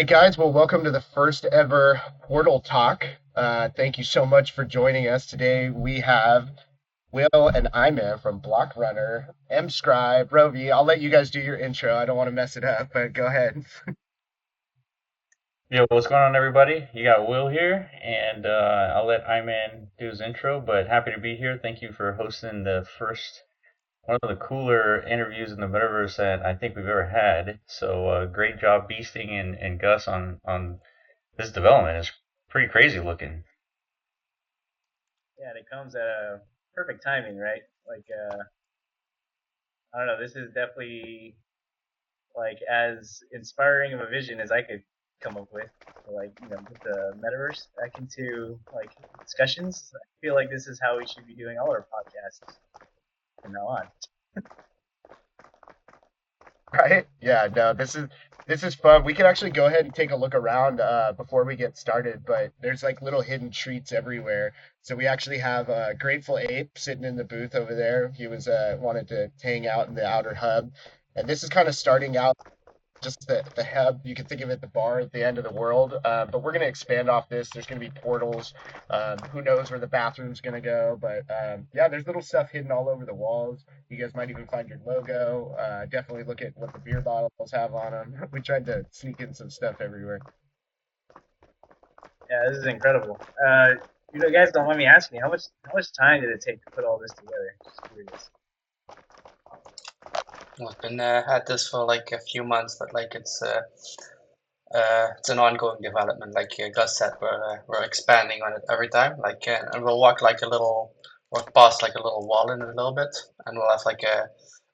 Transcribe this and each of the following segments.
Hey guys, well, welcome to the first ever Portal Talk. Thank you so much for joining us today. We have Will and Iman from Blockrunner, mscribe, Rovi. I'll let you guys do your intro. I don't want to mess it up, but go ahead. Yo, what's going on, everybody? You got Will here, and I'll let Iman do his intro, but happy to be here. Thank you for hosting the first, one of the cooler interviews in the metaverse that I think we've ever had. So, great job, Beasting and Gus, on this development. It's pretty crazy looking. Yeah, and it comes at a perfect timing, right? I don't know, this is definitely like as inspiring of a vision as I could come up with. Get the metaverse back into like discussions. I feel like this is how we should be doing all our podcasts from now on. Right? Yeah, no, this is fun. We can actually go ahead and take a look around before we get started, but there's like little hidden treats everywhere. So we actually have Grateful Ape sitting in the booth over there. He was wanted to hang out in the outer hub, and this is kind of starting out just the hub. You can think of it the bar at the end of the world. But we're going to expand off this. There's going to be portals. Who knows where the bathroom's going to go? But yeah, there's little stuff hidden all over the walls. You guys might even find your logo. Definitely look at what the beer bottles have on them. We tried to sneak in some stuff everywhere. Yeah, this is incredible. Guys, don't mind me asking, how much time did it take to put all this together? Just curious. I've been at this for like a few months, but like it's an ongoing development. Like Gus said, we're expanding on it every time. And we'll walk past like a little wall in a little bit, and we'll have like a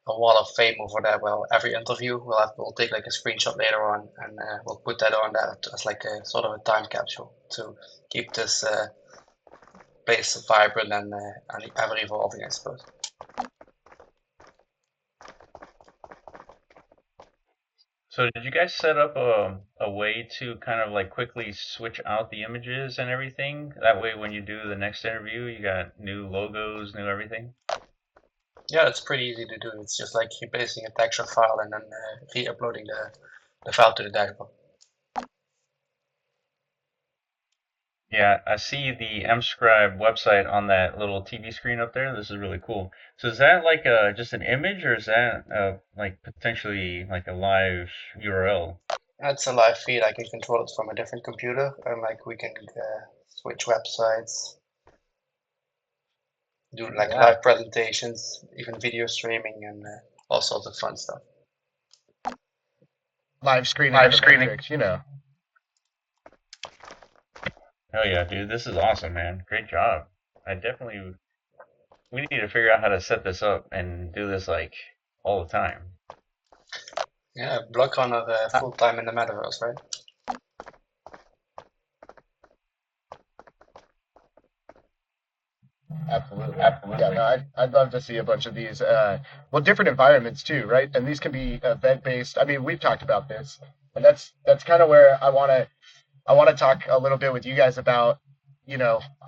wall of fame over there. Well, every interview we'll take like a screenshot later on, and we'll put that on there as like a sort of a time capsule to keep this place vibrant and ever evolving, I suppose. So, did you guys set up a way to kind of like quickly switch out the images and everything? That way, when you do the next interview, you got new logos, new everything? Yeah, it's pretty easy to do. It's just like you're pasting a texture file and then re-uploading the file to the dashboard. Yeah, I see the mscribe website on that little TV screen up there. This is really cool. So is that like just an image, or is that like potentially like a live URL? That's a live feed. I can control it from a different computer, and like we can switch websites, do Oh like wow. live presentations, even video streaming, and all sorts of fun stuff. Live screening of Live the screening. Matrix, you know. Hell yeah, dude, this is awesome, man. Great job. I definitely we need to figure out how to set this up and do this like all the time. Yeah, Blockrunner Uh, full time in the metaverse, right? Absolutely. Yeah, Absolutely. no, I'd love to see a bunch of these, well, different environments too, right? And these can be event based. I mean, we've talked about this, and that's kind of where I want to talk a little bit with you guys about.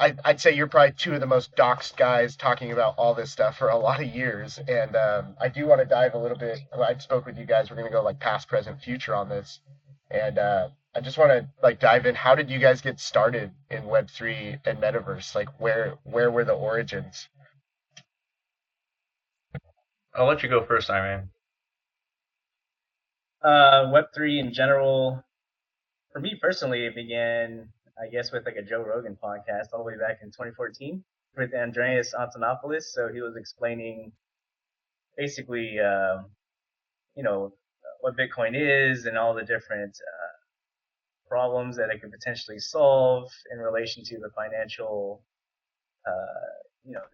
I'd say you're probably two of the most doxed guys talking about all this stuff for a lot of years, and I do want to dive a little bit. I spoke with you guys. We're gonna go like past, present, future on this, and I just want to like dive in. How did you guys get started in Web3 and Metaverse? Like, where were the origins? I'll let you go first, I man. Web3 in general, for me personally, it began, I guess, with like a Joe Rogan podcast all the way back in 2014 with Andreas Antonopoulos. So he was explaining basically, what Bitcoin is and all the different problems that it could potentially solve in relation to the financial,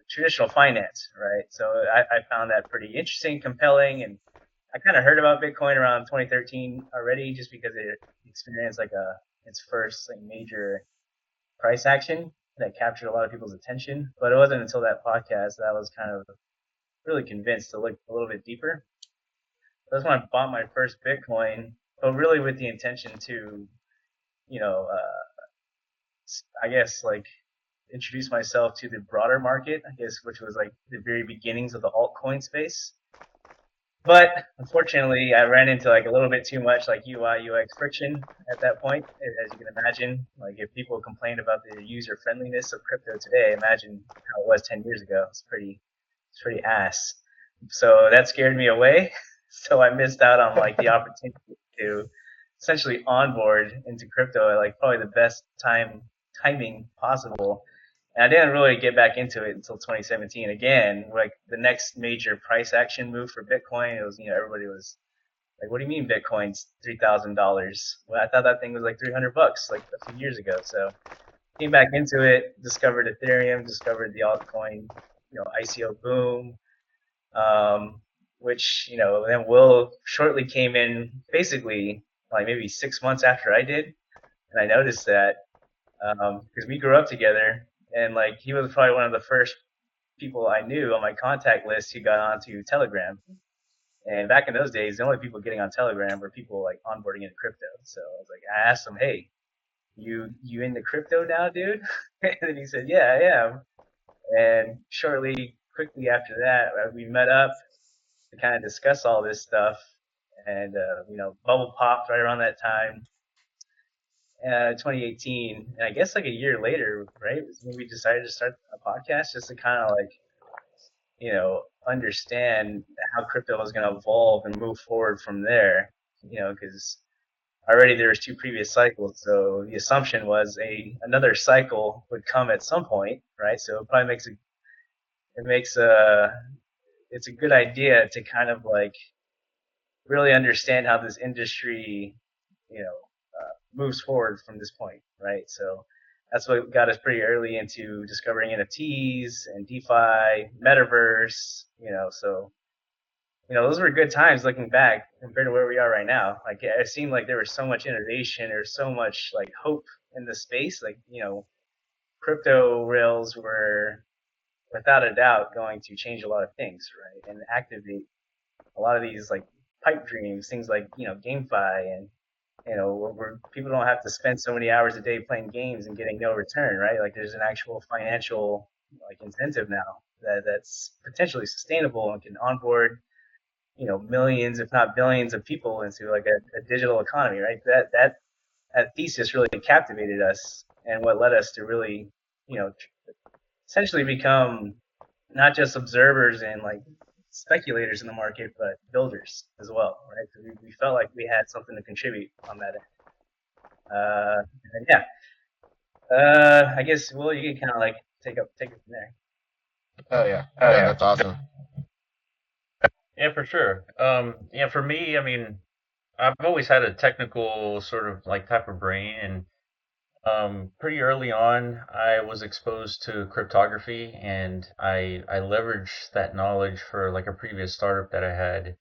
traditional finance, right? So I found that pretty interesting, compelling, and I kind of heard about Bitcoin around 2013 already, just because it experienced like its first like major price action that captured a lot of people's attention. But it wasn't until that podcast that I was kind of really convinced to look a little bit deeper. That's when I bought my first Bitcoin, but really with the intention to, you know, I guess like introduce myself to the broader market, I guess, which was like the very beginnings of the altcoin space. But unfortunately, I ran into like a little bit too much like UI UX friction at that point, as you can imagine. Like if people complained about the user friendliness of crypto today, imagine how it was 10 years ago. It's pretty ass. So that scared me away. So I missed out on like the opportunity to essentially onboard into crypto at like probably the best timing possible. And I didn't really get back into it until 2017. Again, like the next major price action move for Bitcoin, it was, everybody was like, "What do you mean Bitcoin's $3,000?" Well, I thought that thing was like $300 like a few years ago. So came back into it, discovered Ethereum, discovered the altcoin, ICO boom, which then Will shortly came in, basically like maybe 6 months after I did, and I noticed that because we grew up together, and like he was probably one of the first people I knew on my contact list who got onto Telegram. And back in those days, the only people getting on Telegram were people like onboarding into crypto. So I was like, I asked him, "Hey, you into crypto now, dude?" And then he said, "Yeah, I am." And quickly after that, we met up to kind of discuss all this stuff. And bubble popped right around that time, 2018, and I guess like a year later, right, was when we decided to start a podcast just to kind of like, understand how crypto was going to evolve and move forward from there. Because already there was two previous cycles, so the assumption was another cycle would come at some point, right? So it probably it's a good idea to kind of like really understand how this industry, moves forward from this point, right? So that's what got us pretty early into discovering NFTs and DeFi, metaverse, so those were good times looking back compared to where we are right now. Like it seemed like there was so much innovation, there was so much like hope in the space. Like, crypto rails were without a doubt going to change a lot of things, right? And activate a lot of these like pipe dreams, things like, GameFi and where people don't have to spend so many hours a day playing games and getting no return, right? Like there's an actual financial like incentive now that's potentially sustainable and can onboard, millions, if not billions of people into like a digital economy, right? That thesis really captivated us and what led us to really, essentially become not just observers and like speculators in the market, but builders as well, right? So we felt like we had something to contribute on that end. And yeah, I guess Will, you can kind of like take it from there. Oh yeah, that's awesome. Yeah, for sure. Yeah, for me, I mean, I've always had a technical sort of like type of brain, and pretty early on, I was exposed to cryptography, and I leveraged that knowledge for like a previous startup that I had,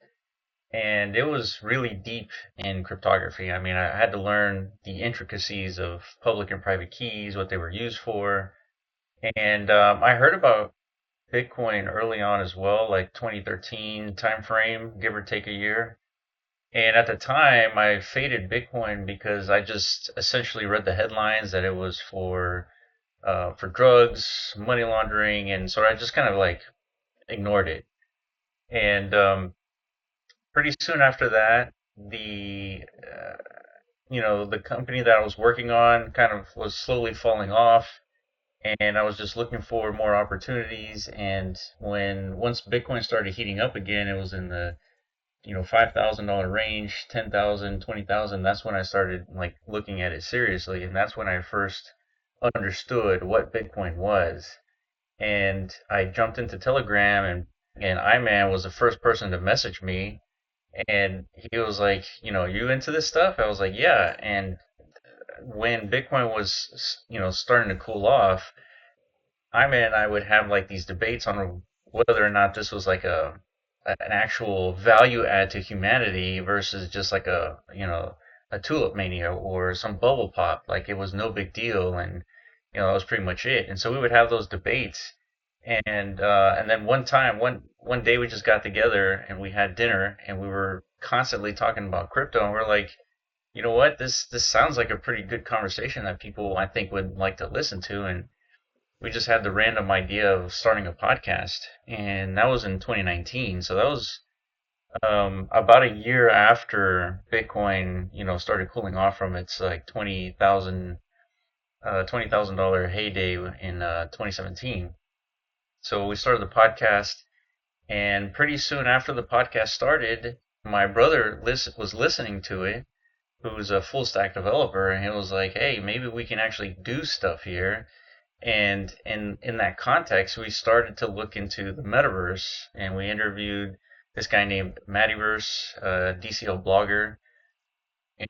and it was really deep in cryptography. I mean, I had to learn the intricacies of public and private keys, what they were used for, and I heard about Bitcoin early on as well, like 2013 timeframe, give or take a year. And at the time, I faded Bitcoin because I just essentially read the headlines that it was for drugs, money laundering, and so I just kind of like ignored it. And pretty soon after that, the company that I was working on kind of was slowly falling off, and I was just looking for more opportunities. And once Bitcoin started heating up again, it was in the $5,000 range, 10,000, 20,000. That's when I started like looking at it seriously, and that's when I first understood what Bitcoin was. And I jumped into Telegram, and Iman was the first person to message me, and he was like, you into this stuff? I was like, yeah. And when Bitcoin was starting to cool off, Iman and I would have like these debates on whether or not this was like an actual value add to humanity versus just like a tulip mania or some bubble pop. Like it was no big deal, and that was pretty much it. And so we would have those debates, and then one day we just got together and we had dinner, and we were constantly talking about crypto, and we're like, you know what, this sounds like a pretty good conversation that people I think would like to listen to. And we just had the random idea of starting a podcast, and that was in 2019. So that was About a year after Bitcoin, started cooling off from its like $20,000 heyday in 2017. So we started the podcast, and pretty soon after the podcast started, my brother was listening to it, who's a full stack developer, and he was like, "Hey, maybe we can actually do stuff here." And in that context, we started to look into the metaverse, and we interviewed this guy named Metaverse, DCL blogger,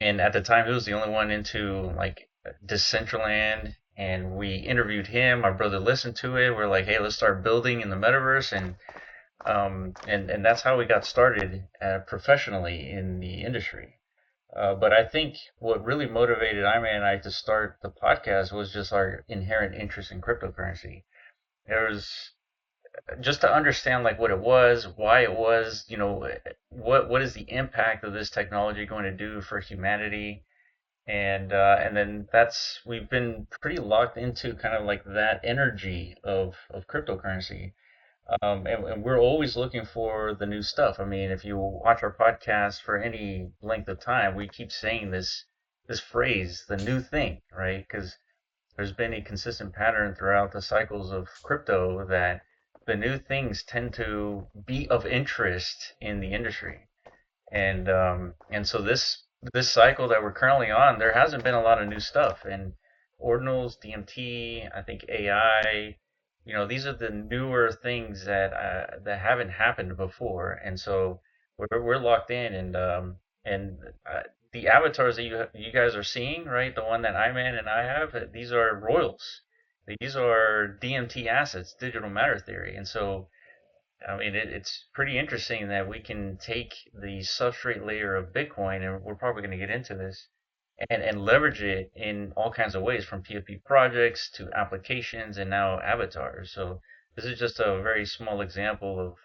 and at the time he was the only one into like Decentraland. And we interviewed him. My brother listened to it. We're like, "Hey, let's start building in the metaverse," and that's how we got started professionally in the industry. But I think what really motivated Iman and I to start the podcast was just our inherent interest in cryptocurrency. There was just to understand like what it was, why it was, what is the impact of this technology going to do for humanity, and then we've been pretty locked into kind of like that energy of cryptocurrency. And we're always looking for the new stuff. I mean, if you watch our podcast for any length of time, we keep saying this phrase, the new thing, right? Because there's been a consistent pattern throughout the cycles of crypto that the new things tend to be of interest in the industry. And so this cycle that we're currently on, there hasn't been a lot of new stuff. And ordinals, DMT, I think AI, these are the newer things that haven't happened before. And so we're locked in, and the avatars that you guys are seeing, right? The one that Iman and I have, these are royals. These are DMT assets, digital matter theory. And so I mean, it's pretty interesting that we can take the substrate layer of Bitcoin, and we're probably going to get into this, and leverage it in all kinds of ways, from PFP projects to applications and now avatars. So this is just a very small example of,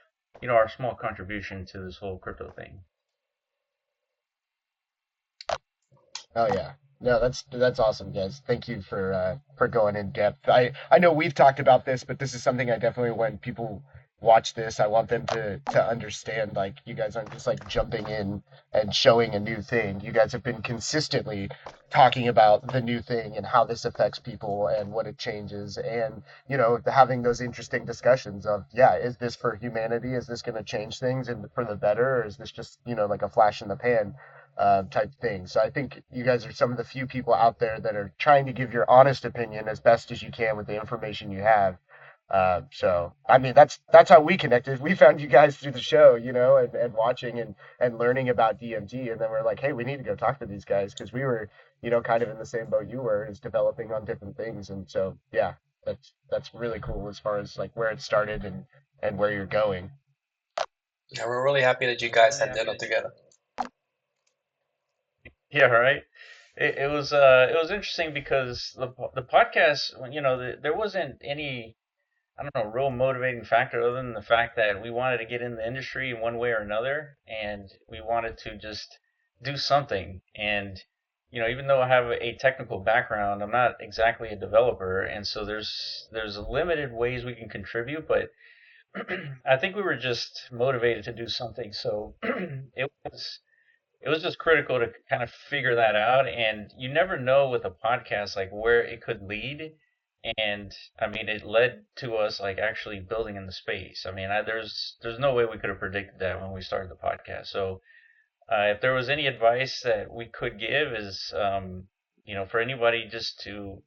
our small contribution to this whole crypto thing. Oh yeah. No, that's awesome, guys. Thank you for going in depth. I know we've talked about this, but this is something I definitely, when people watch this, I want them to understand, like, you guys aren't just like jumping in and showing a new thing. You guys have been consistently talking about the new thing and how this affects people and what it changes, and having those interesting discussions of, yeah, is this for humanity? Is this going to change things and for the better, or is this just like a flash in the pan type thing? So I think you guys are some of the few people out there that are trying to give your honest opinion as best as you can with the information you have. So I mean, that's how we connected. We found you guys through the show, and watching and learning about DMT, and then we're like, hey, we need to go talk to these guys, because we were, kind of in the same boat you were, is developing on different things. And so yeah, that's really cool as far as like where it started and where you're going. Yeah, we're really happy that you guys had dinner together. Yeah, right. It was interesting because the podcast, there wasn't any, I don't know, real motivating factor other than the fact that we wanted to get in the industry in one way or another, and we wanted to just do something. And even though I have a technical background, I'm not exactly a developer, and so there's limited ways we can contribute. But I think we were just motivated to do something. So it was just critical to kind of figure that out. And you never know with a podcast like where it could lead. And I mean, it led to us like actually building in the space. I mean, there's no way we could have predicted that when we started the podcast. So if there was any advice that we could give is, for anybody just to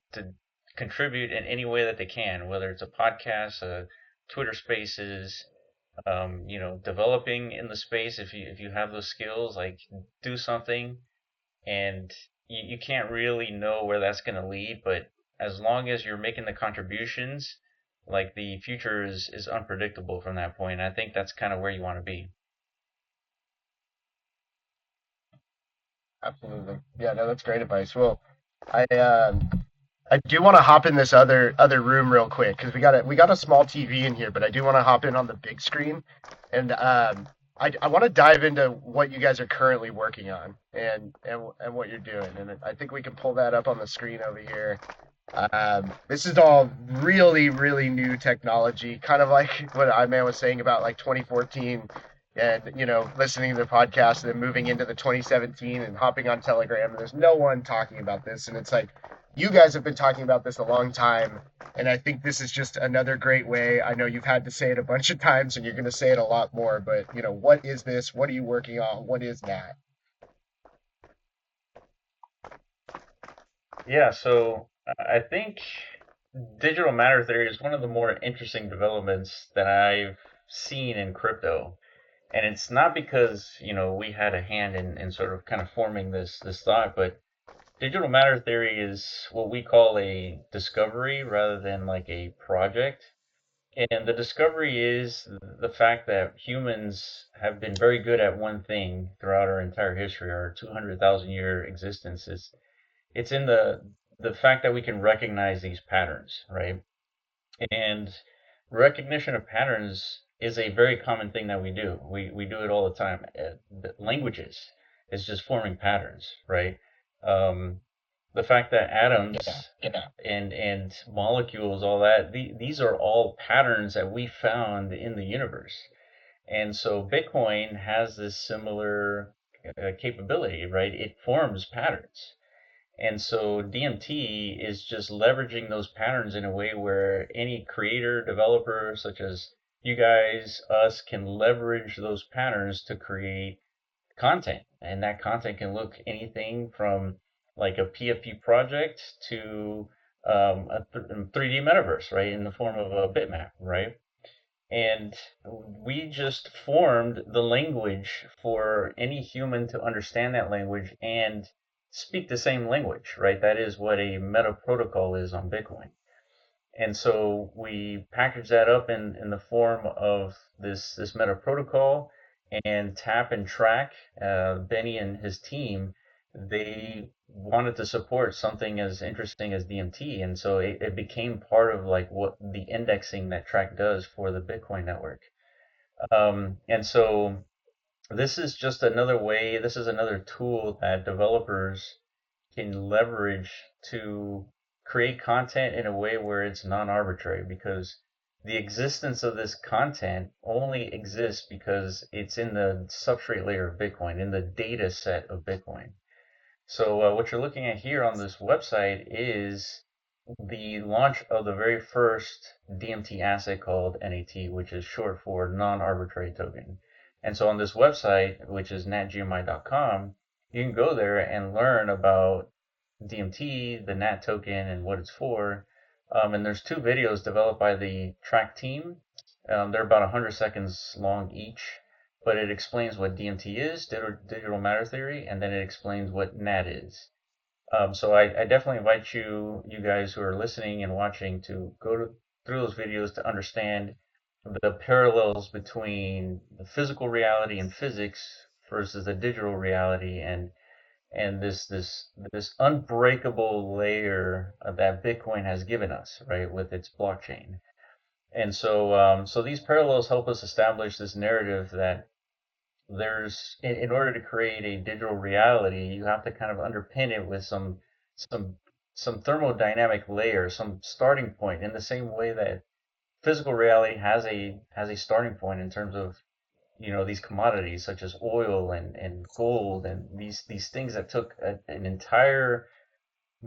contribute in any way that they can, whether it's a podcast, Twitter Spaces, developing in the space. If you have those skills, like, do something. And you can't really know where that's going to lead, but as long as you're making the contributions, like, the future is unpredictable from that point. I think that's kind of where you want to be. Absolutely. Yeah, no, that's great advice. Well, I do want to hop in this other room real quick, because we got a small TV in here, but I do want to hop in on the big screen, and I want to dive into what you guys are currently working on, and what you're doing, and I think we can pull that up on the screen over here. This is all really, really new technology, kind of like what Iman was saying about like 2014, and listening to their podcast and then moving into the 2017 and hopping on Telegram, and there's no one talking about this, and it's like you guys have been talking about this a long time, and I think this is just another great way. I know you've had to say it a bunch of times and you're going to say it a lot more, but what is this? What are you working on? What is that? Yeah, so I think digital matter theory is one of the more interesting developments that I've seen in crypto. And it's not because, we had a hand in sort of kind of forming this thought, but digital matter theory is what we call a discovery rather than like a project. And the discovery is the fact that humans have been very good at one thing throughout our entire history, our 200,000 year existence. It's in the fact that we can recognize these patterns, right? And recognition of patterns is a very common thing that we do. We do it all the time. Languages is just forming patterns, right? Um, the fact that atoms and molecules, all that, these are all patterns that we found in the universe. And so Bitcoin has this similar capability, right? It forms patterns. And so DMT is just leveraging those patterns in a way where any creator, developer, such as you guys, us, can leverage those patterns to create content. And that content can look anything from like a PFP project to a 3D metaverse, right, in the form of a bitmap, right? And we just formed the language for any human to understand that language and speak the same language, right? That is what a meta protocol is on Bitcoin. And so we package that up in the form of this meta protocol, and Tap and Track, Benny and his team, they wanted to support something as interesting as DMT, and so it became part of like what the indexing that Track does for the Bitcoin network. And so this is just another way, this is another tool that developers can leverage to create content in a way where it's non-arbitrary, because the existence of this content only exists because it's in the substrate layer of Bitcoin, in the data set of Bitcoin. So what you're looking at here on this website is the launch of the very first DMT asset called NAT, which is short for non-arbitrary token. And so on this website, which is natgmi.com, you can go there and learn about DMT, the NAT token, and what it's for. And there's two videos developed by the Track team. They're about 100 seconds long each, but it explains what DMT is, digital matter theory, and then it explains what NAT is. So I definitely invite you guys who are listening and watching to through those videos to understand the parallels between the physical reality and physics versus the digital reality, and this unbreakable layer that Bitcoin has given us, right, with its blockchain. And so these parallels help us establish this narrative that there's in order to create a digital reality, you have to kind of underpin it with some some thermodynamic layer, some starting point, in the same way that physical reality has a starting point in terms of these commodities such as oil and gold, and these things that took an entire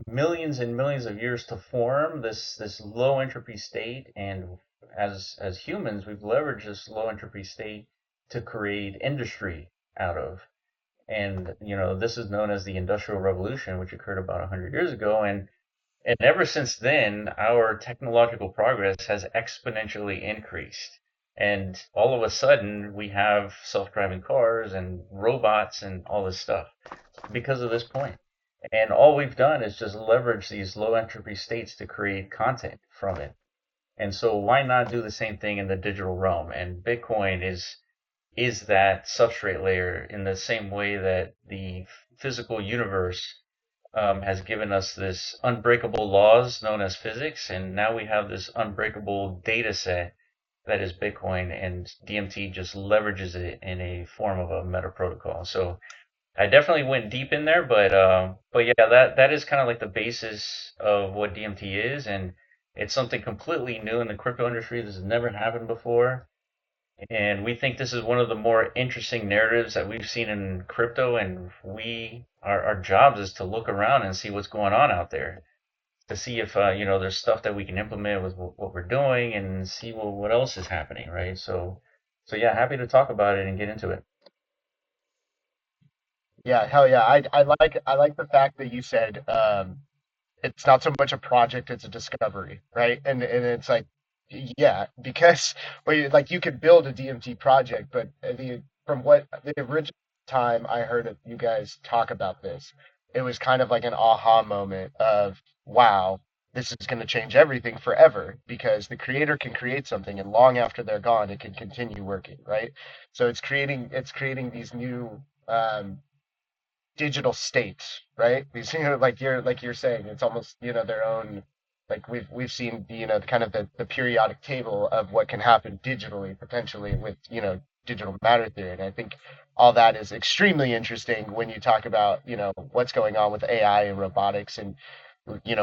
millions and millions of years to form this low entropy state. And as humans, we've leveraged this low entropy state to create industry out of. And this is known as the Industrial Revolution, which occurred about 100 years ago. And ever since then, our technological progress has exponentially increased. And all of a sudden, we have self-driving cars and robots and all this stuff because of this point. And all we've done is just leverage these low entropy states to create content from it. And so why not do the same thing in the digital realm? And Bitcoin is that substrate layer, in the same way that the physical universe has given us this unbreakable laws known as physics, and now we have this unbreakable data set that is Bitcoin, and DMT just leverages it in a form of a meta protocol. So I definitely went deep in there, but yeah, that is kind of like the basis of what DMT is, and it's something completely new in the crypto industry. This has never happened before. And we think this is one of the more interesting narratives that we've seen in crypto. And our jobs is to look around and see what's going on out there, to see if there's stuff that we can implement with what we're doing, and see what else is happening, right? So yeah, happy to talk about it and get into it. Yeah, hell yeah. I like the fact that you said it's not so much a project, it's a discovery, right? And it's like, yeah, because like you could build a DMT project, but from what the original time I heard of you guys talk about this, it was kind of like an aha moment of, wow, this is going to change everything forever, because the creator can create something and long after they're gone it can continue working, right? So it's creating these new digital states, right? These, like you're saying, it's almost, their own, like we've seen kind of the periodic table of what can happen digitally potentially with, digital matter theory. And I think all that is extremely interesting when you talk about, what's going on with AI and robotics, and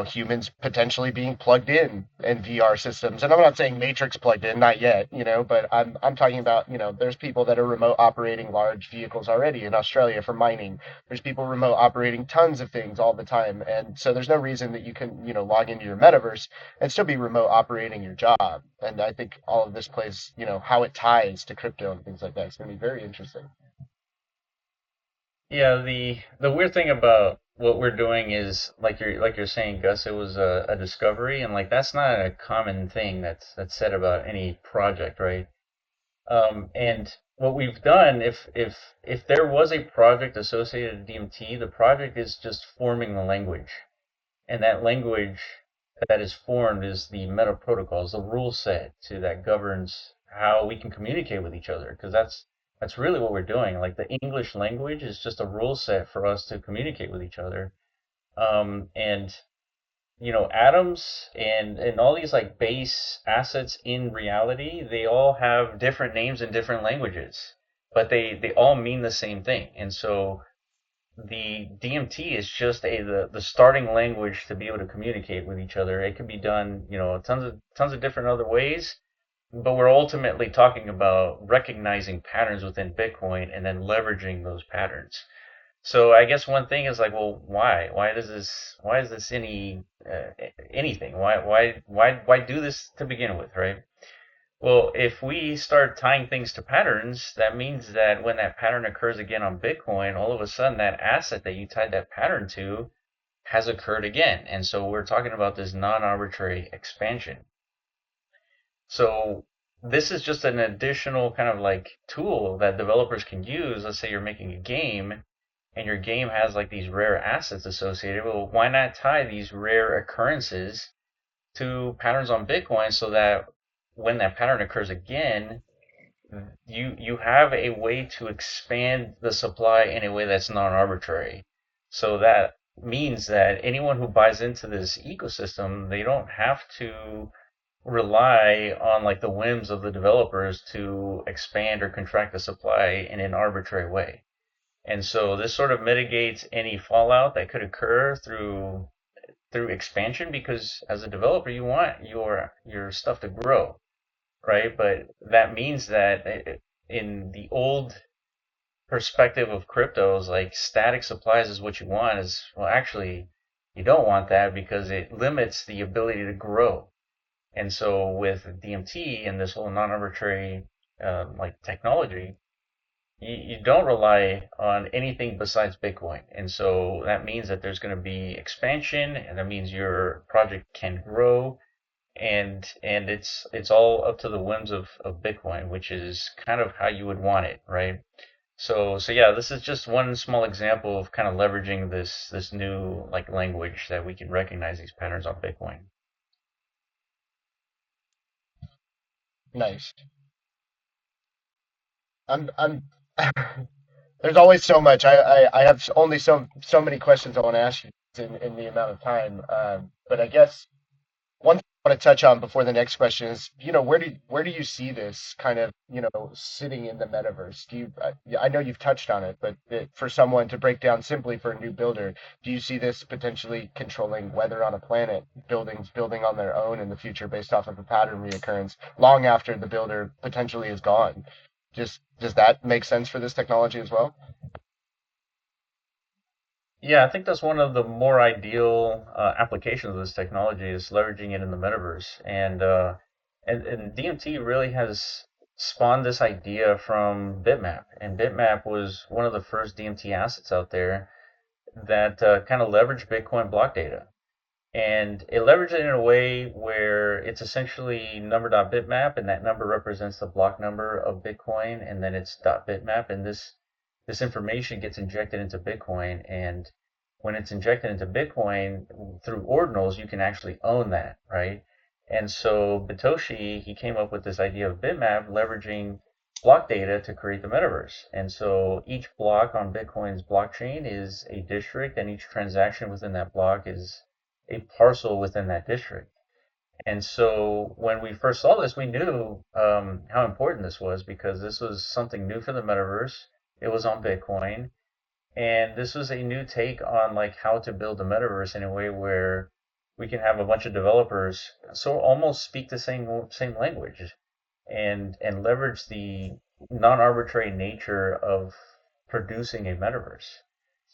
humans potentially being plugged in VR systems. And I'm not saying Matrix plugged in, not yet, but I'm talking about, there's people that are remote operating large vehicles already in Australia for mining. There's people remote operating tons of things all the time. And so there's no reason that you can, log into your metaverse and still be remote operating your job. And I think all of this plays, how it ties to crypto and things like that. It's going to be very interesting. Yeah, the weird thing about what we're doing is, like you're saying, Gus, it was a discovery, and like that's not a common thing that's said about any project, right? And what we've done, if there was a project associated with DMT, the project is just forming the language, and that language that is formed is the meta protocols, the rule set to that governs how we can communicate with each other. Because that's really what we're doing. Like the English language is just a rule set for us to communicate with each other. And atoms and all these like base assets in reality, they all have different names in different languages, but they all mean the same thing. And so the DMT is just the starting language to be able to communicate with each other. It can be done, tons of different other ways, but we're ultimately talking about recognizing patterns within Bitcoin and then leveraging those patterns. So I guess one thing is like, well, why? Why is this anything? Why do this to begin with, right? Well, if we start tying things to patterns, that means that when that pattern occurs again on Bitcoin, all of a sudden that asset that you tied that pattern to has occurred again. And so we're talking about this non-arbitrary expansion. So this is just an additional kind of like tool that developers can use. Let's say you're making a game and your game has like these rare assets associated. Well, why not tie these rare occurrences to patterns on Bitcoin so that when that pattern occurs again, you have a way to expand the supply in a way that's non-arbitrary. So that means that anyone who buys into this ecosystem, they don't have to rely on like the whims of the developers to expand or contract the supply in an arbitrary way. And so this sort of mitigates any fallout that could occur through expansion, because as a developer you want your stuff to grow, right? But that means that in the old perspective of cryptos, like static supplies is what you want, is, well, actually you don't want that because it limits the ability to grow. And so with DMT and this whole non-arbitrary like technology, you don't rely on anything besides Bitcoin. And so that means that there's going to be expansion, and that means your project can grow, and it's all up to the whims of Bitcoin, which is kind of how you would want it, right? So yeah, this is just one small example of kind of leveraging this new like language that we can recognize these patterns on Bitcoin. Nice. I'm there's always so much. I have only so many questions I want to ask you in the amount of time. But I guess one want to touch on before the next question is, where do you see this kind of, sitting in the metaverse? Yeah, I know you've touched on it, but for someone to break down simply for a new builder, do you see this potentially controlling weather on a planet, buildings building on their own in the future based off of a pattern reoccurrence long after the builder potentially is gone? Just does that make sense for this technology as well? Yeah, I think that's one of the more ideal applications of this technology is leveraging it in the metaverse, and DMT really has spawned this idea from Bitmap, and Bitmap was one of the first DMT assets out there that kind of leveraged Bitcoin block data. And it leverages it in a way where it's essentially number.bitmap, and that number represents the block number of Bitcoin, and then it's .bitmap, and this information gets injected into Bitcoin, and when it's injected into Bitcoin through ordinals, you can actually own that, right? And so Bitoshi, he came up with this idea of Bitmap leveraging block data to create the metaverse. And so each block on Bitcoin's blockchain is a district, and each transaction within that block is a parcel within that district. And so when we first saw this, we knew how important this was because this was something new for the metaverse. It was on Bitcoin, and this was a new take on like how to build a metaverse in a way where we can have a bunch of developers so almost speak the same language and leverage the non-arbitrary nature of producing a metaverse.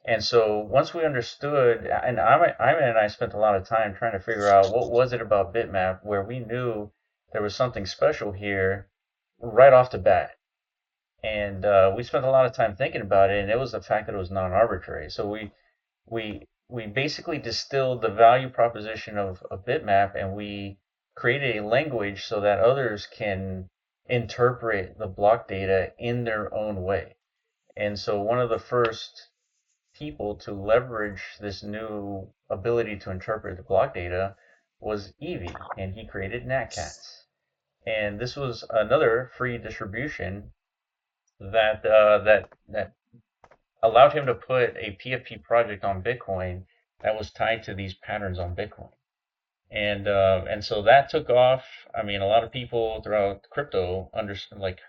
And so once we understood, and Iman and I spent a lot of time trying to figure out what was it about Bitmap where we knew there was something special here right off the bat. And we spent a lot of time thinking about it, and it was the fact that it was non-arbitrary. So we basically distilled the value proposition of Bitmap, and we created a language so that others can interpret the block data in their own way. And so one of the first people to leverage this new ability to interpret the block data was Evie, and he created NatCats. And this was another free distribution that allowed him to put a PFP project on Bitcoin that was tied to these patterns on Bitcoin. And so that took off. I mean, a lot of people throughout crypto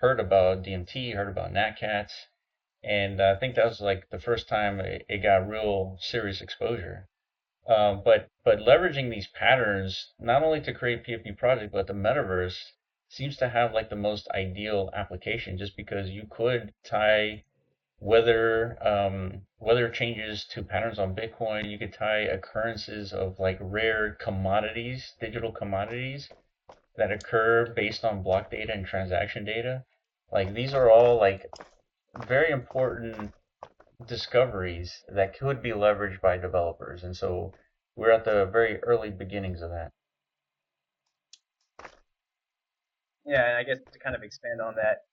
heard about DMT, heard about NatCats, and I think that was like the first time it got real serious exposure. But leveraging these patterns not only to create PFP project, but the metaverse seems to have like the most ideal application, just because you could tie weather changes to patterns on Bitcoin. You could tie occurrences of like rare commodities, digital commodities that occur based on block data and transaction data. Like these are all like very important discoveries that could be leveraged by developers. And so we're at the very early beginnings of that. Yeah, and I guess to kind of expand on that,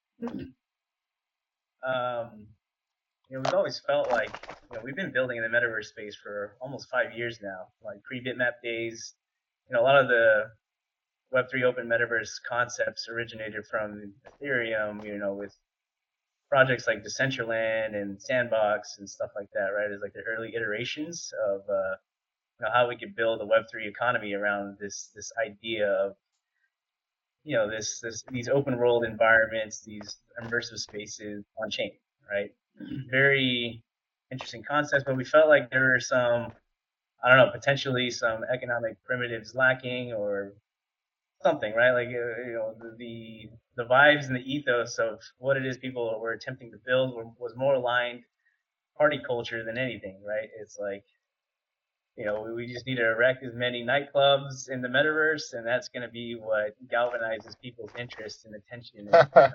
we've always felt like we've been building in the metaverse space for almost 5 years now, like pre-Bitmap days. A lot of the Web3 open metaverse concepts originated from Ethereum, with projects like Decentraland and Sandbox and stuff like that, right? It's like the early iterations of how we could build a Web3 economy around this idea of these open world environments, these immersive spaces on chain, right? Very interesting concepts, but we felt like there were some, I don't know, potentially some economic primitives lacking or something, right? Like the vibes and the ethos of what it is people were attempting to build was more aligned party culture than anything, right? It's like we just need to erect as many nightclubs in the metaverse, and that's going to be what galvanizes people's interest and attention. And,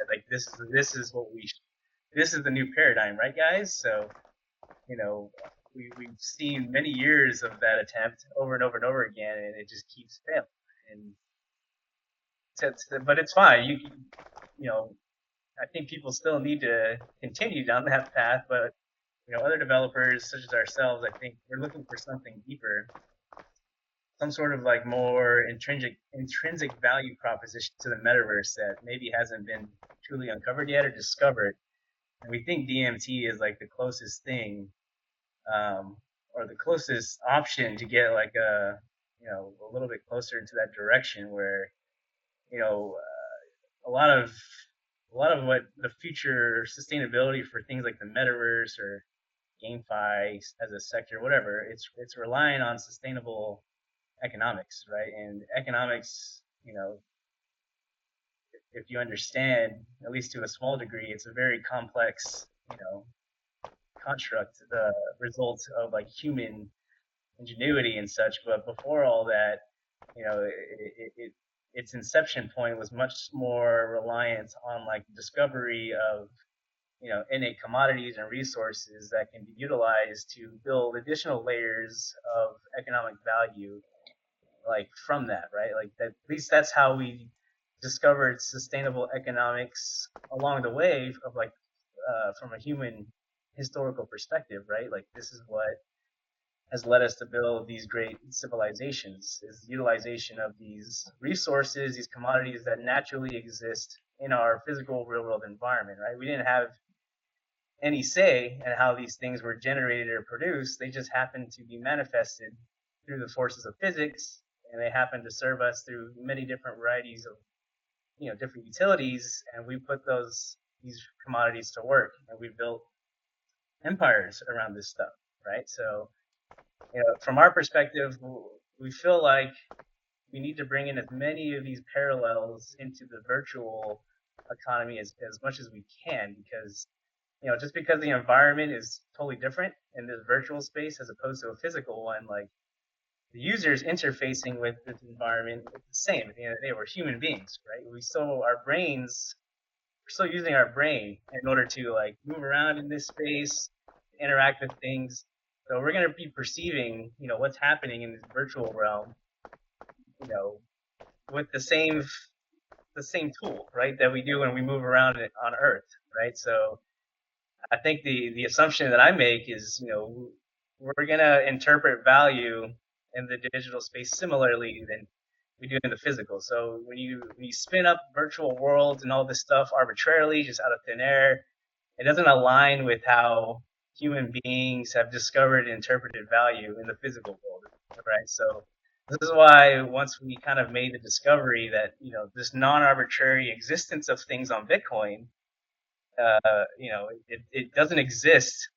like this is this is the new paradigm, right, guys? So, we've seen many years of that attempt over and over and over again, and it just keeps failing. But it's fine. I think people still need to continue down that path, but other developers such as ourselves, I think we're looking for something deeper, some sort of like more intrinsic value proposition to the metaverse that maybe hasn't been truly uncovered yet or discovered. And we think DMT is like the closest thing, or the closest option to get like a a little bit closer into that direction where, a lot of what the future sustainability for things like the metaverse or GameFi as a sector, whatever, it's relying on sustainable economics, right? And economics, if you understand, at least to a small degree, it's a very complex, construct, the result of like human ingenuity and such. But before all that, its inception point was much more reliant on like discovery of innate commodities and resources that can be utilized to build additional layers of economic value, like from that, right? Like that, at least that's how we discovered sustainable economics along the way of like from a human historical perspective, right? Like this is what has led us to build these great civilizations, is utilization of these resources, these commodities that naturally exist in our physical real world environment, right? We didn't have any say in how these things were generated or produced. They just happened to be manifested through the forces of physics, and they happen to serve us through many different varieties of different utilities, and we put these commodities to work, and we built empires around this stuff, right? So from our perspective, we feel like we need to bring in as many of these parallels into the virtual economy as much as we can, because just because the environment is totally different in this virtual space as opposed to a physical one, like the users interfacing with this environment is the same. At the end of the day, we're human beings, right? We're still using our brain in order to like move around in this space, interact with things. So we're going to be perceiving, what's happening in this virtual realm, with the same tool, right, that we do when we move around on Earth, right? So I think the assumption that I make is, we're going to interpret value in the digital space similarly than we do in the physical. So when you spin up virtual worlds and all this stuff arbitrarily, just out of thin air, it doesn't align with how human beings have discovered and interpreted value in the physical world, right? So this is why once we kind of made the discovery that, this non-arbitrary existence of things on Bitcoin, it doesn't exist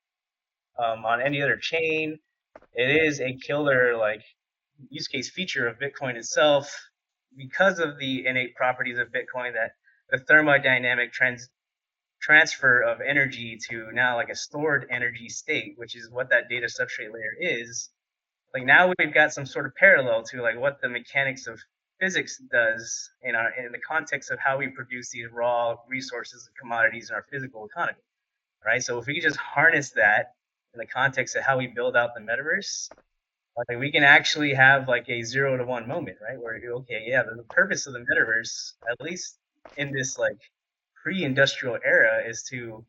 on any other chain. It is a killer like use case feature of Bitcoin itself because of the innate properties of Bitcoin, that the thermodynamic transfer of energy to now like a stored energy state, which is what that data substrate layer is. Like now we've got some sort of parallel to like what the mechanics of physics does in the context of how we produce these raw resources and commodities in our physical economy, right? So if we could just harness that in the context of how we build out the metaverse, like we can actually have like a 0 to 1 moment, right? Where okay, yeah, the purpose of the metaverse, at least in this like pre-industrial era, is to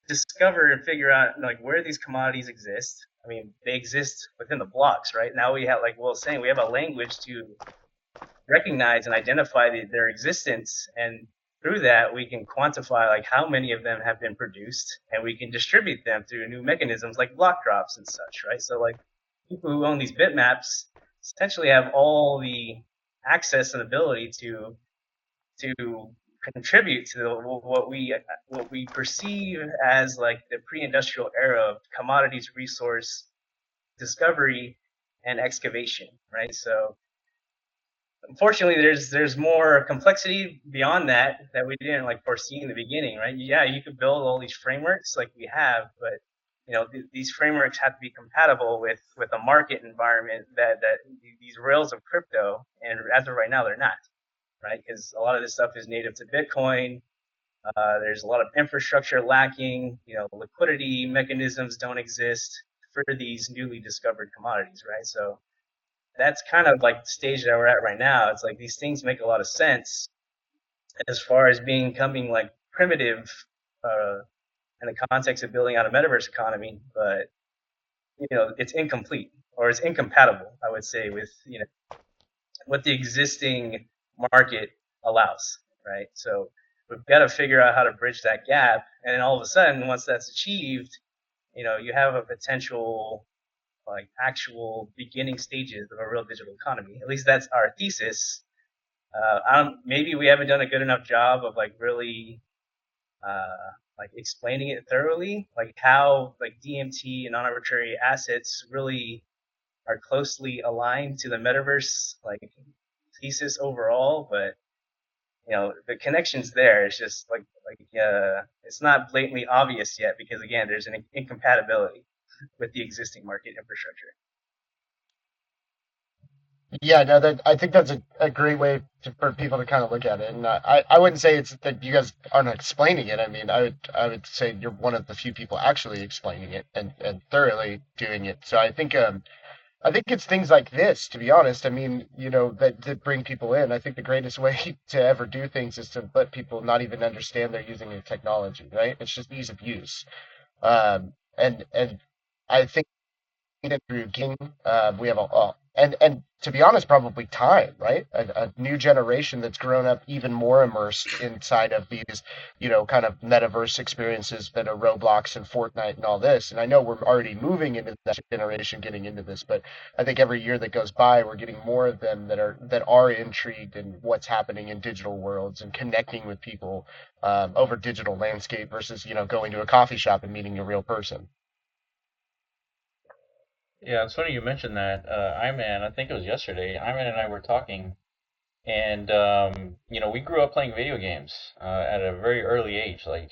discover and figure out like where these commodities exist. I mean, they exist within the blocks, right? Now we have, like Will was saying, we have a language to recognize and identify their existence, and through that we can quantify like how many of them have been produced, and we can distribute them through new mechanisms like block drops and such, right? So like people who own these bitmaps essentially have all the access and ability to contribute to what we perceive as like the pre-industrial era of commodities, resource discovery, and excavation, right? So unfortunately, there's more complexity beyond that we didn't like foresee in the beginning, right? Yeah, you could build all these frameworks like we have, but these frameworks have to be compatible with a market environment that these rails of crypto, and as of right now, they're not, right? Because a lot of this stuff is native to Bitcoin. There's a lot of infrastructure lacking. Liquidity mechanisms don't exist for these newly discovered commodities, right? So that's kind of like the stage that we're at right now. It's like these things make a lot of sense as far as becoming like primitive in the context of building out a metaverse economy, but it's incomplete, or it's incompatible, I would say, with what the existing market allows, right? So we've got to figure out how to bridge that gap, and then all of a sudden, once that's achieved, you have a potential like actual beginning stages of a real digital economy. At least that's our thesis. Maybe we haven't done a good enough job of like really like explaining it thoroughly, like how like DMT and non-arbitrary assets really are closely aligned to the metaverse like thesis overall. But the connection's there. It's just it's not blatantly obvious yet because again, there's an incompatibility with the existing market infrastructure. Yeah, no, that I think that's a great way for people to kind of look at it, and I wouldn't say it's that you guys aren't explaining it. I mean, I would say you're one of the few people actually explaining it and thoroughly doing it. So I think it's things like this, to be honest. I mean, that bring people in. I think the greatest way to ever do things is to let people not even understand they're using a technology, right? It's just ease of use. And I think it through game. We have and to be honest, probably time, right? A new generation that's grown up even more immersed inside of these, kind of metaverse experiences that are Roblox and Fortnite and all this. And I know we're already moving into that generation, getting into this, but I think every year that goes by, we're getting more of them that are intrigued in what's happening in digital worlds and connecting with people over digital landscape versus going to a coffee shop and meeting a real person. Yeah, it's funny you mentioned that. Iman, I think it was yesterday. Iman and I were talking, and we grew up playing video games at a very early age. Like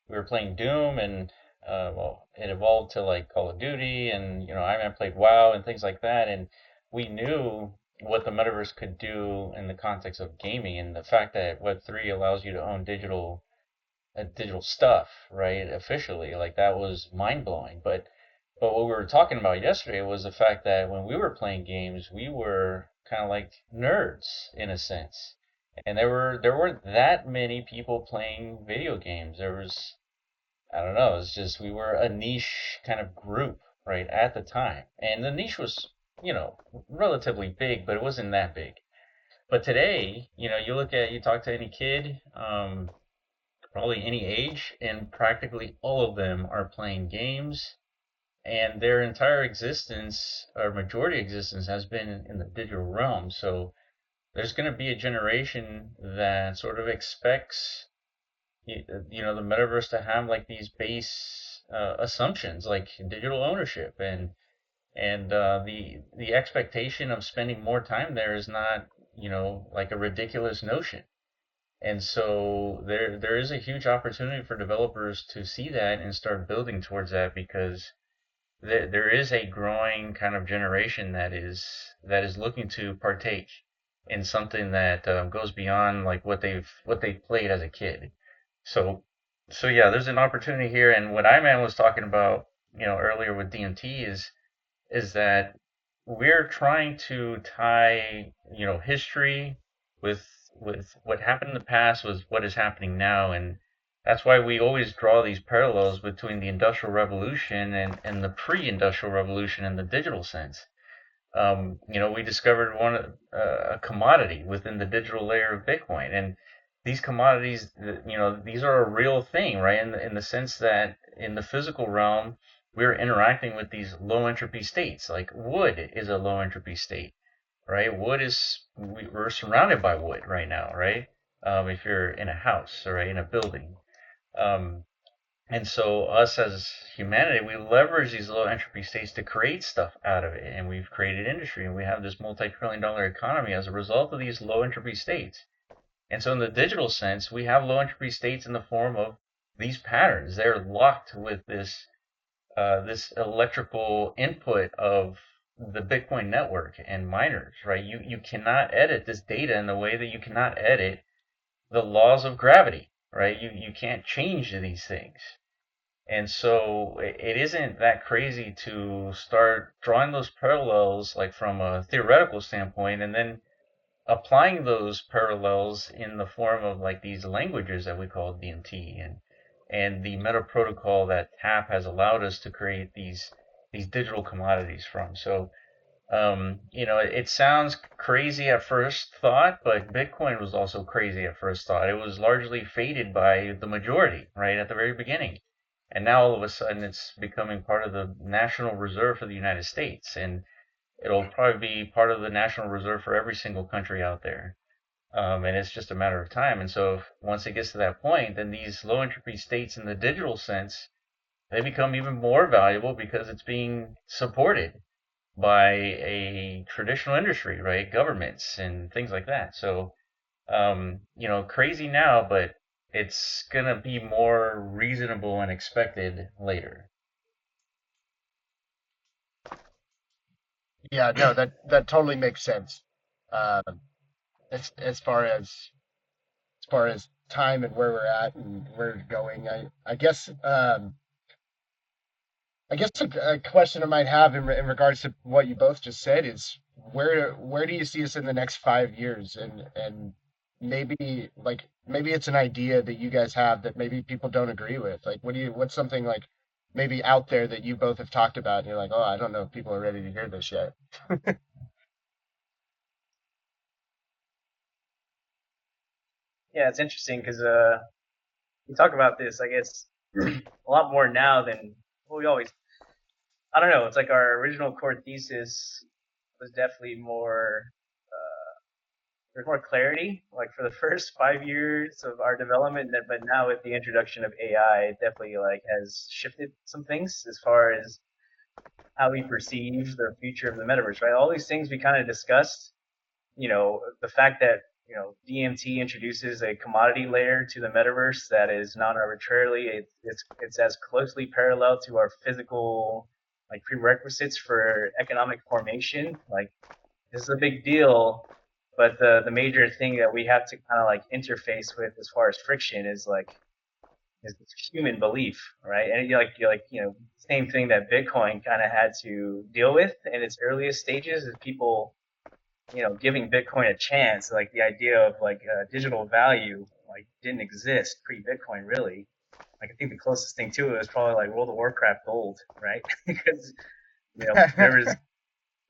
we were playing Doom, and well, it evolved to like Call of Duty, and Iman played WoW and things like that, and we knew what the metaverse could do in the context of gaming, and the fact that Web3 allows you to own digital stuff, right? Officially, like that was mind blowing. But what we were talking about yesterday was the fact that when we were playing games, we were kind of like nerds in a sense, and there weren't that many people playing video games. There was, I don't know, it's just we were a niche kind of group right at the time, and the niche was relatively big, but it wasn't that big. But today, you talk to any kid, probably any age, and practically all of them are playing games, and their entire existence or majority existence has been in the digital realm. So there's going to be a generation that sort of expects the metaverse to have like these base assumptions like digital ownership, and the expectation of spending more time there is not like a ridiculous notion. And so there is a huge opportunity for developers to see that and start building towards that, because there is a growing kind of generation that is looking to partake in something that goes beyond like what they played as a kid. So so yeah, there's an opportunity here, and what Iman was talking about earlier with DMT is that we're trying to tie history with what happened in the past with what is happening now, and that's why we always draw these parallels between the Industrial Revolution and the pre-Industrial Revolution in the digital sense. We discovered a commodity within the digital layer of Bitcoin, and these commodities, these are a real thing, right? In the sense that in the physical realm, we're interacting with these low entropy states. Like wood is a low entropy state, right? We're surrounded by wood right now, right? If you're in a house or in a building. Um, and so us as humanity, we leverage these low entropy states to create stuff out of it. And we've created industry, and we have this multi-trillion-dollar economy as a result of these low entropy states. And so in the digital sense, we have low entropy states in the form of these patterns. They're locked with this electrical input of the Bitcoin network and miners, right? You cannot edit this data in the way that you cannot edit the laws of gravity, right? You can't change these things. And so it isn't that crazy to start drawing those parallels like from a theoretical standpoint, and then applying those parallels in the form of like these languages that we call DMT and the meta protocol that TAP has allowed us to create these digital commodities from. So it sounds crazy at first thought, but Bitcoin was also crazy at first thought. It was largely faded by the majority, right, at the very beginning. and now all of a sudden it's becoming part of the national reserve for the United States, and it'll probably be part of the national reserve for every single country out there. And it's just a matter of time. And so once it gets to that point, then these low entropy states in the digital sense, they become even more valuable because it's being supported by a traditional industry, right? Governments and things like that. So, crazy now, but it's going to be more reasonable and expected later. Yeah, no, that totally makes sense. Um, as far as time and where we're at and where we're going, I guess a question I might have in regards to what you both just said is where do you see us in the next 5 years, and maybe it's an idea that you guys have that maybe people don't agree with. Like, what's something like maybe out there that you both have talked about and you're like, oh, I don't know if people are ready to hear this yet. Yeah, it's interesting because we talk about this, I guess, a lot more now than we always. I don't know. It's like our original core thesis was definitely more. There's more clarity, like for the first 5 years of our development, but now with the introduction of AI, it definitely like has shifted some things as far as how we perceive the future of the metaverse. Right, all these things we kind of discussed. The fact that DMT introduces a commodity layer to the metaverse that is non-arbitrarily. It's as closely parallel to our physical like prerequisites for economic formation. Like this is a big deal, but the major thing that we have to kind of like interface with as far as friction is human belief, right? And you're like same thing that Bitcoin kind of had to deal with in its earliest stages is people giving Bitcoin a chance. Like the idea of like digital value like didn't exist pre-Bitcoin really. Like I think the closest thing to it was probably like World of Warcraft gold, right? Because there was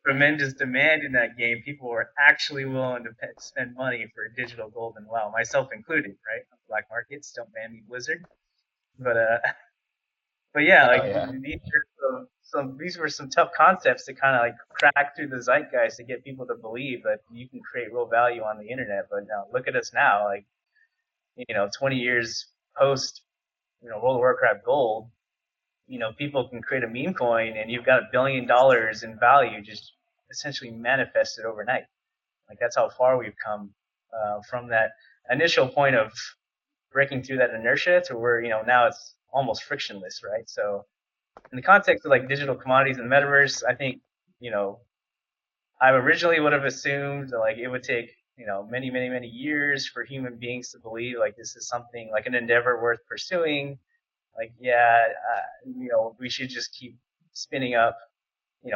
tremendous demand in that game. People were actually willing to spend money for digital gold and WoW, myself included, right? Black markets, don't ban me, Blizzard. But but yeah, Oh like yeah. these were some tough concepts to kind of like crack through the zeitgeist to get people to believe that you can create real value on the internet. But now look at us now, like 20 years post World of Warcraft gold, people can create a meme coin and you've got $1 billion in value just essentially manifested overnight. Like that's how far we've come from that initial point of breaking through that inertia to where now it's almost frictionless, right? So in the context of like digital commodities and the metaverse, I think I originally would have assumed that, like it would take many many many years for human beings to believe like this is something like an endeavor worth pursuing. Like yeah, we should just keep spinning up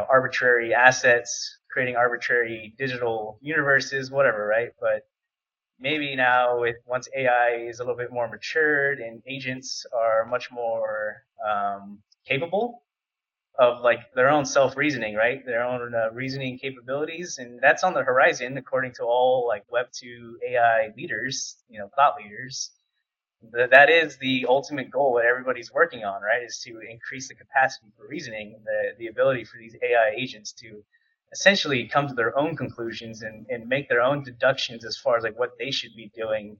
arbitrary assets, creating arbitrary digital universes, whatever, right? But maybe now with once AI is a little bit more matured and agents are much more capable of like their own self reasoning, right? Their own reasoning capabilities, and that's on the horizon, according to all like Web2 AI leaders, thought leaders. That is the ultimate goal that everybody's working on, right? Is to increase the capacity for reasoning, the ability for these AI agents to essentially come to their own conclusions and make their own deductions as far as like what they should be doing,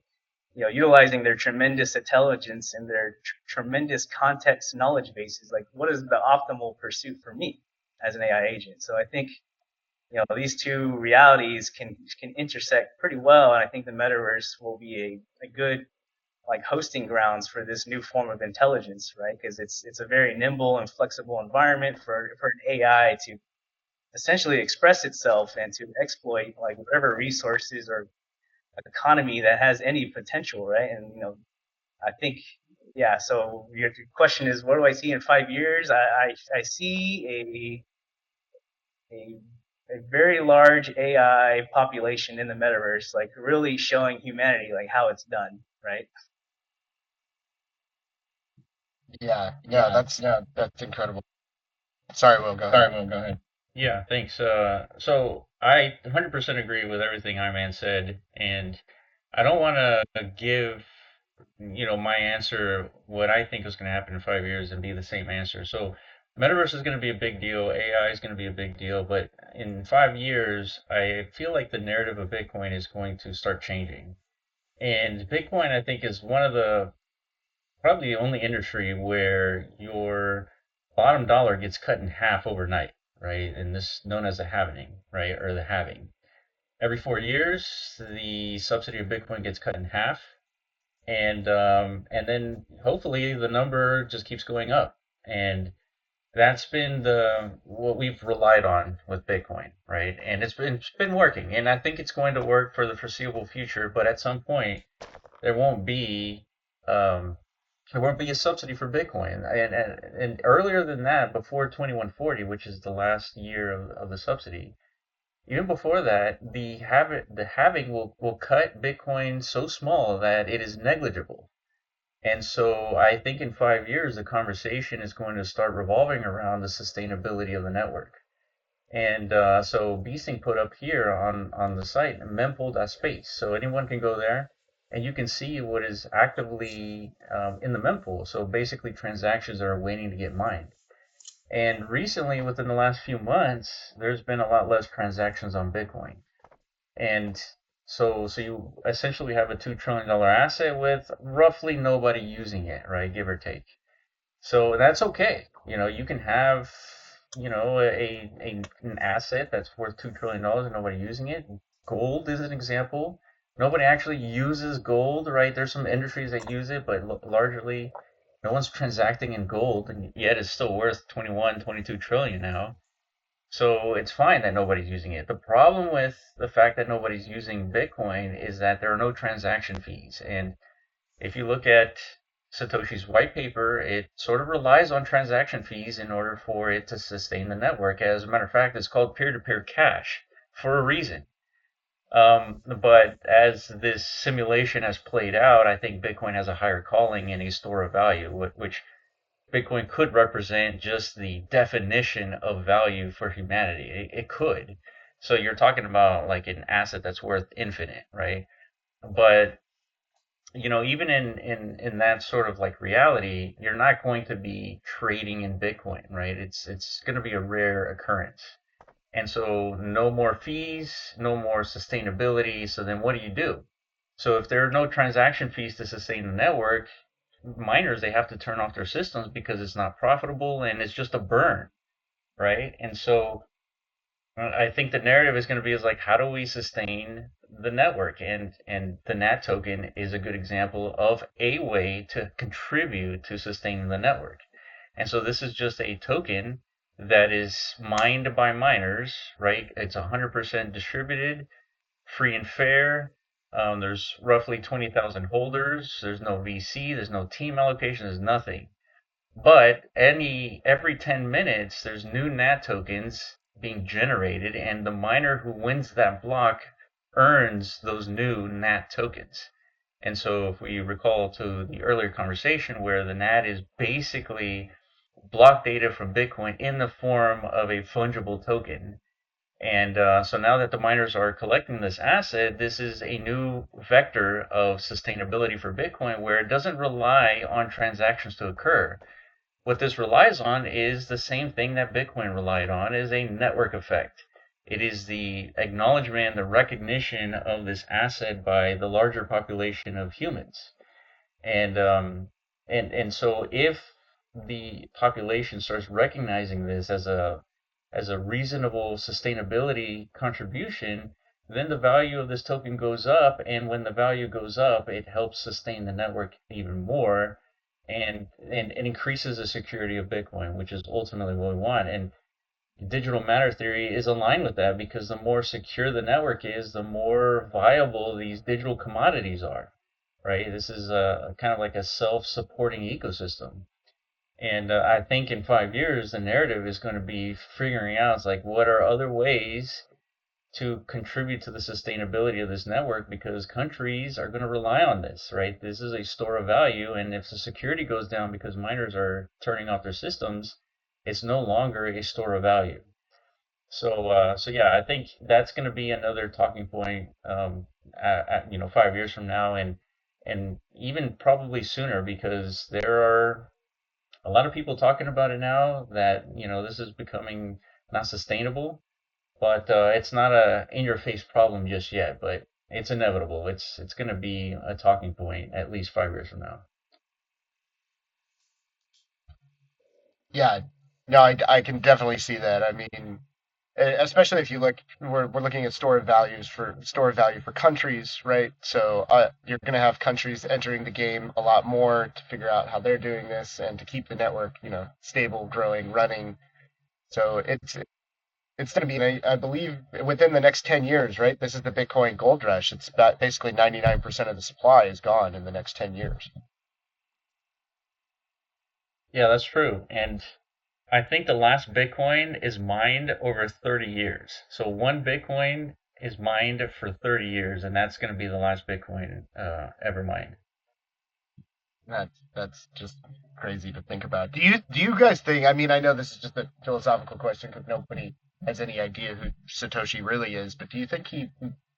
utilizing their tremendous intelligence and their tremendous context knowledge bases. Like, what is the optimal pursuit for me as an AI agent? So I think these two realities can intersect pretty well, and I think the metaverse will be a good like hosting grounds for this new form of intelligence, right? Because it's a very nimble and flexible environment for an AI to essentially express itself and to exploit like whatever resources or economy that has any potential, right? And I think yeah. So your question is, what do I see in 5 years? I see a very large AI population in the metaverse, like really showing humanity like how it's done, right? Yeah, no, Yeah. that's incredible. Sorry, Will, go ahead. Sorry, Will, go ahead. Yeah, thanks. So I 100% agree with everything Iman said, and I don't want to give my answer, what I think is going to happen in 5 years, and be the same answer. So, metaverse is going to be a big deal. AI is going to be a big deal. But in 5 years, I feel like the narrative of Bitcoin is going to start changing. And Bitcoin, I think, is one of the probably the only industry where your bottom dollar gets cut in half overnight, right? And this is known as the halvening, right? Or the halving. Every 4 years, the subsidy of Bitcoin gets cut in half, and then hopefully the number just keeps going up. And that's been the what we've relied on with Bitcoin, right? And it's been working, and I think it's going to work for the foreseeable future. But at some point, there won't be um, there won't be a subsidy for Bitcoin. And earlier than that, before 2140, which is the last year of the subsidy, even before that, the halving will cut Bitcoin so small that it is negligible. And so I think in 5 years, the conversation is going to start revolving around the sustainability of the network. And so Beasting put up here on the site mempool.space. So anyone can go there and you can see what is actively in the mempool. So basically transactions that are waiting to get mined. And recently, within the last few months, there's been a lot less transactions on Bitcoin. And so you essentially have a $2 trillion asset with roughly nobody using it, right? Give or take. So that's okay. You can have, an asset that's worth $2 trillion and nobody using it. Gold is an example. Nobody actually uses gold, right? There's some industries that use it, but largely no one's transacting in gold, and yet it's still worth 21, 22 trillion now. So it's fine that nobody's using it. The problem with the fact that nobody's using Bitcoin is that there are no transaction fees. And if you look at Satoshi's white paper, it sort of relies on transaction fees in order for it to sustain the network. As a matter of fact, it's called peer-to-peer cash for a reason. But as this simulation has played out, I think Bitcoin has a higher calling and a store of value, which Bitcoin could represent just the definition of value for humanity. It could. So you're talking about like an asset that's worth infinite, right? But even in that sort of like reality, you're not going to be trading in Bitcoin, right? It's going to be a rare occurrence. And so no more fees, no more sustainability. So then what do you do? So if there are no transaction fees to sustain the network, miners, they have to turn off their systems because it's not profitable and it's just a burn, right? And so I think the narrative is going to be is like, how do we sustain the network? And the NAT token is a good example of a way to contribute to sustaining the network. And so this is just a token that is mined by miners, right? It's 100% distributed, free and fair. There's roughly 20,000 holders. There's no VC. There's no team allocation. There's nothing. But every 10 minutes, there's new NAT tokens being generated, and the miner who wins that block earns those new NAT tokens. And so if we recall to the earlier conversation where the NAT is basically block data from Bitcoin in the form of a fungible token. And so now that the miners are collecting this asset, this is a new vector of sustainability for Bitcoin where it doesn't rely on transactions to occur. What this relies on is the same thing that Bitcoin relied on, is a network effect. It is the acknowledgement, the recognition of this asset by the larger population of humans. And so if the population starts recognizing this as a reasonable sustainability contribution, then the value of this token goes up, and when the value goes up, it helps sustain the network even more, and it increases the security of Bitcoin, which is ultimately what we want. And digital matter theory is aligned with that because the more secure the network is, the more viable these digital commodities are, right? This is kind of like a self-supporting ecosystem. And I think in 5 years, the narrative is going to be figuring out, it's like, what are other ways to contribute to the sustainability of this network, because countries are going to rely on this, right? This is a store of value, and if the security goes down because miners are turning off their systems, it's no longer a store of value. So yeah, I think that's going to be another talking point, 5 years from now, and even probably sooner, because there are a lot of people talking about it now that this is becoming not sustainable. But it's not a in-your-face problem just yet. But it's inevitable. It's going to be a talking point at least 5 years from now. Yeah, no, I can definitely see that. I mean, especially if you look, we're looking at store of value for countries, right? So you're going to have countries entering the game a lot more to figure out how they're doing this and to keep the network, stable, growing, running. So it's going to be, I believe, within the next 10 years, right? This is the Bitcoin gold rush. It's about basically 99% of the supply is gone in the next 10 years. Yeah, that's true. And I think the last Bitcoin is mined over 30 years. So one Bitcoin is mined for 30 years, and that's going to be the last Bitcoin ever mined. That's just crazy to think about. Do you guys think? I mean, I know this is just a philosophical question because nobody has any idea who Satoshi really is. But do you think he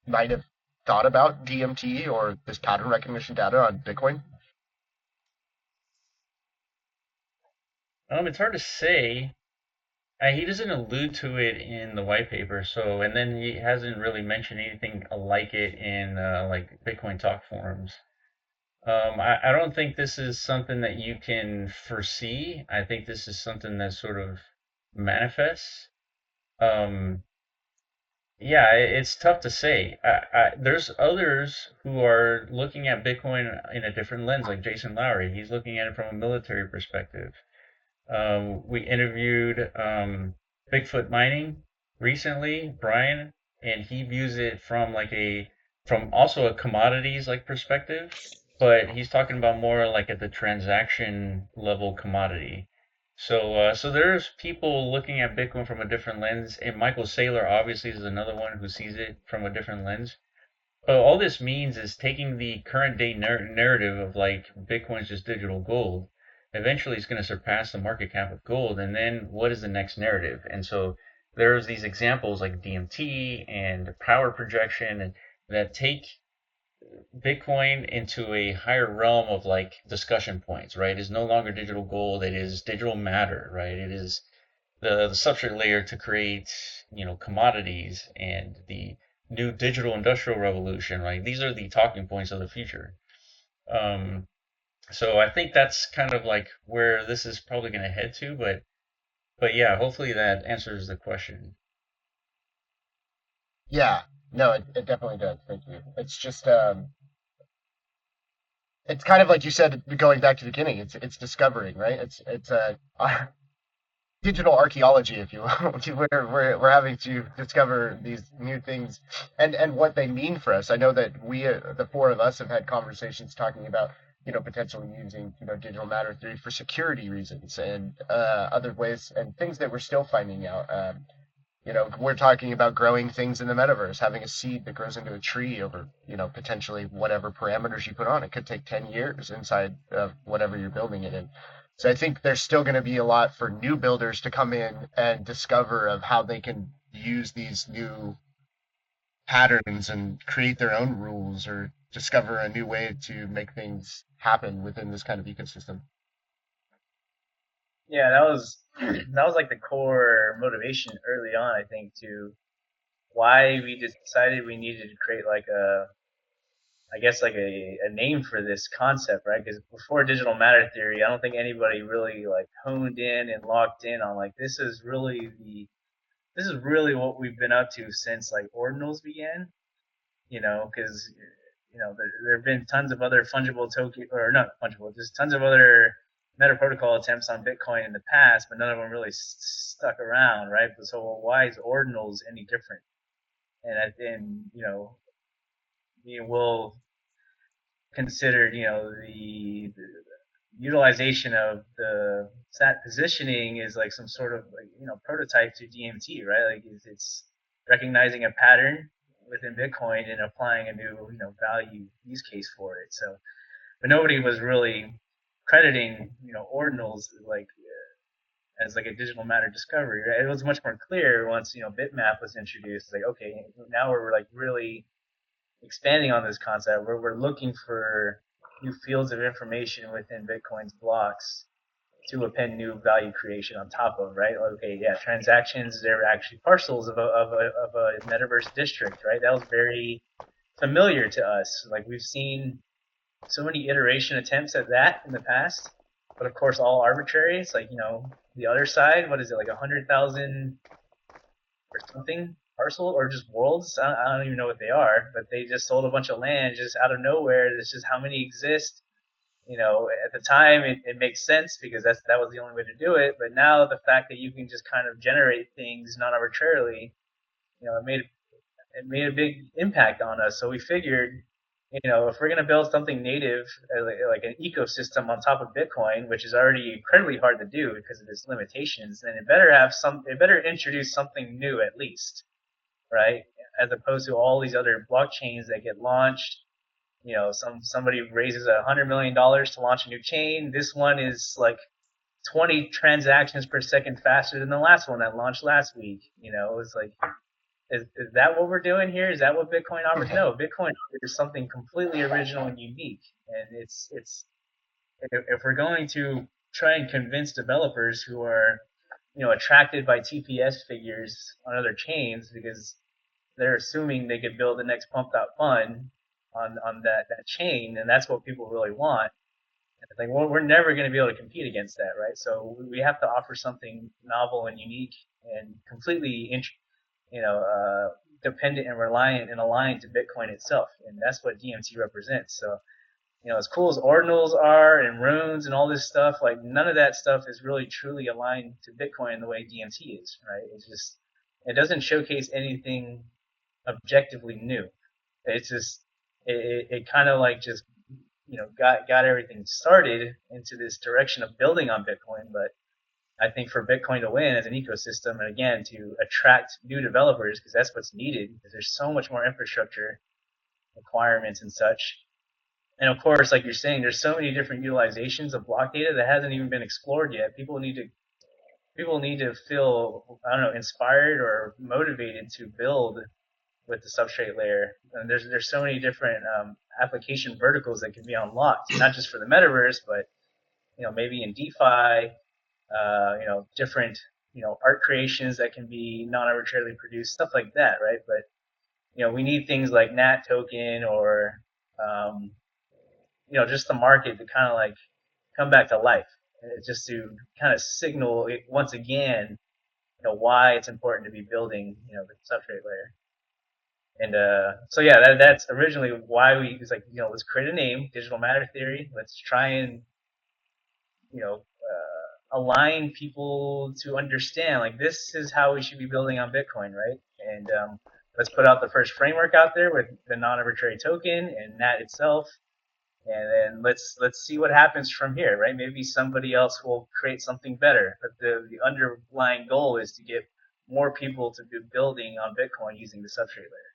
might have thought about DMT or this pattern recognition data on Bitcoin? It's hard to say. He doesn't allude to it in the white paper, so and then he hasn't really mentioned anything like it in like Bitcoin talk forums. I don't think this is something that you can foresee. I think this is something that sort of manifests. Um, yeah, it's tough to say. There's others who are looking at Bitcoin in a different lens, like Jason Lowry. He's looking at it from a military perspective. We interviewed Bigfoot Mining recently, Brian, and he views it from also a commodities like perspective, but he's talking about more like at the transaction level commodity. So there's people looking at Bitcoin from a different lens, and Michael Saylor obviously is another one who sees it from a different lens. But all this means is taking the current day narrative of like Bitcoin's just digital gold. Eventually, it's going to surpass the market cap of gold. And then what is the next narrative? And so there's these examples like DMT and power projection that take Bitcoin into a higher realm of like discussion points, right? It's no longer digital gold. It is digital matter, right? It is the substrate layer to create, commodities and the new digital industrial revolution, right? These are the talking points of the future. Um, so I think that's kind of like where this is probably going to head to, but yeah, hopefully that answers the question. Yeah, no, it definitely does. Thank you. It's just it's kind of like you said, going back to the beginning. It's discovering, right? It's digital archaeology, if you will. We're having to discover these new things and what they mean for us. I know that the four of us, have had conversations talking about potentially using digital matter theory for security reasons and other ways and things that we're still finding out. We're talking about growing things in the metaverse, having a seed that grows into a tree over, potentially whatever parameters you put on. It could take 10 years inside of whatever you're building it in. So I think there's still going to be a lot for new builders to come in and discover of how they can use these new patterns and create their own rules or discover a new way to make things happen within this kind of ecosystem. Yeah, that was like the core motivation early on, I think, to why we decided we needed to create like I guess like a name for this concept, right? Because before digital matter theory, I don't think anybody really like honed in and locked in on like this is really what we've been up to since like ordinals began, because there have been tons of other fungible token or not fungible, just tons of other meta protocol attempts on Bitcoin in the past, but none of them really stuck around, right? So why is ordinals any different? And we'll consider the utilization of the sat positioning is like some sort of like prototype to DMT, right? Like it's recognizing a pattern within Bitcoin and applying a new value use case for it. So, but nobody was really crediting ordinals like as like a digital matter discovery. Right? It was much more clear once bitmap was introduced. Like okay, now we're like really expanding on this concept where we're looking for new fields of information within Bitcoin's blocks to append new value creation on top of, right? Okay, yeah, transactions, they're actually parcels of a metaverse district, right? That was very familiar to us. Like, we've seen so many iteration attempts at that in the past, but of course all arbitrary. It's like, the other side, what is it, like 100,000 or something parcel, or just worlds? I don't even know what they are, but they just sold a bunch of land just out of nowhere. This is how many exist. At the time it makes sense because that was the only way to do it. But now the fact that you can just kind of generate things non arbitrarily, it made a big impact on us. So we figured, if we're going to build something native, like an ecosystem on top of Bitcoin, which is already incredibly hard to do because of its limitations, then it better introduce something new at least, right? As opposed to all these other blockchains that get launched. Somebody raises $100 million to launch a new chain. This one is like 20 transactions per second faster than the last one that launched last week. It's like, is that what we're doing here? Is that what Bitcoin offers? No, Bitcoin offers something completely original and unique. And it's if we're going to try and convince developers who are attracted by TPS figures on other chains because they're assuming they could build the next pumped out fund on that chain, and that's what people really want. It's like, well, we're never going to be able to compete against that, right? So we have to offer something novel and unique and completely dependent and reliant and aligned to Bitcoin itself, and that's what DMT represents. So, as cool as ordinals are and runes and all this stuff, like, none of that stuff is really truly aligned to Bitcoin the way DMT is, right? It doesn't showcase anything objectively new. It's just it kind of like just got everything started into this direction of building on Bitcoin. But I think for Bitcoin to win as an ecosystem, and again to attract new developers, because that's what's needed, because there's so much more infrastructure requirements and such. And of course, like you're saying, there's so many different utilizations of block data that hasn't even been explored yet. People need to feel, I don't know, inspired or motivated to build with the substrate layer. And there's so many different application verticals that can be unlocked, not just for the metaverse, but maybe in DeFi, different art creations that can be non-arbitrarily produced, stuff like that, right? But we need things like NAT token or just the market to kind of like come back to life, just to kind of signal it once again, why it's important to be building the substrate layer. And so yeah, that's originally why it's like, let's create a name, digital matter theory. Let's try and align people to understand, like, this is how we should be building on Bitcoin, right? And let's put out the first framework out there with the non-arbitrary token and NAT itself, and then let's see what happens from here, right? Maybe somebody else will create something better, but the underlying goal is to get more people to be building on Bitcoin using the substrate layer.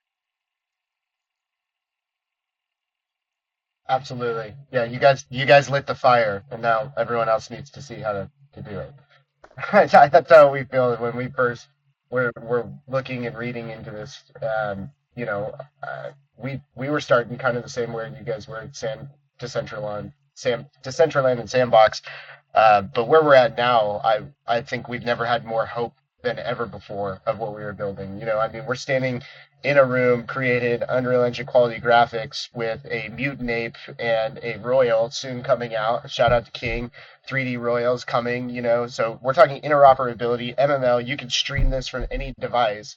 Absolutely. Yeah, you guys lit the fire, and now everyone else needs to see how to do it. That's how we feel when we first were looking and reading into this. We were starting kind of the same way you guys were at Decentraland and Sandbox. But where we're at now, I think we've never had more hope than ever before of what we were building. I mean, we're standing in a room created Unreal Engine quality graphics with a mutant ape and a royal soon coming out. Shout out to King. 3D royals coming, so we're talking interoperability, MML. You can stream this from any device.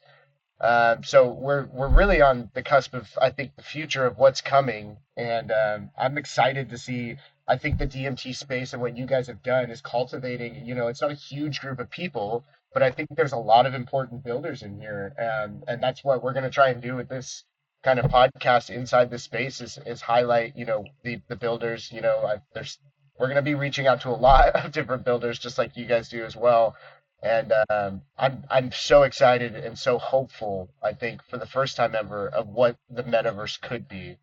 So we're really on the cusp of, I think, the future of what's coming, and I'm excited to see. I think the DMT space and what you guys have done is cultivating. It's not a huge group of people, but I think there's a lot of important builders in here, and that's what we're going to try and do with this kind of podcast inside this space is highlight the builders. We're going to be reaching out to a lot of different builders, just like you guys do as well. And I'm so excited and so hopeful, I think, for the first time ever, of what the metaverse could be.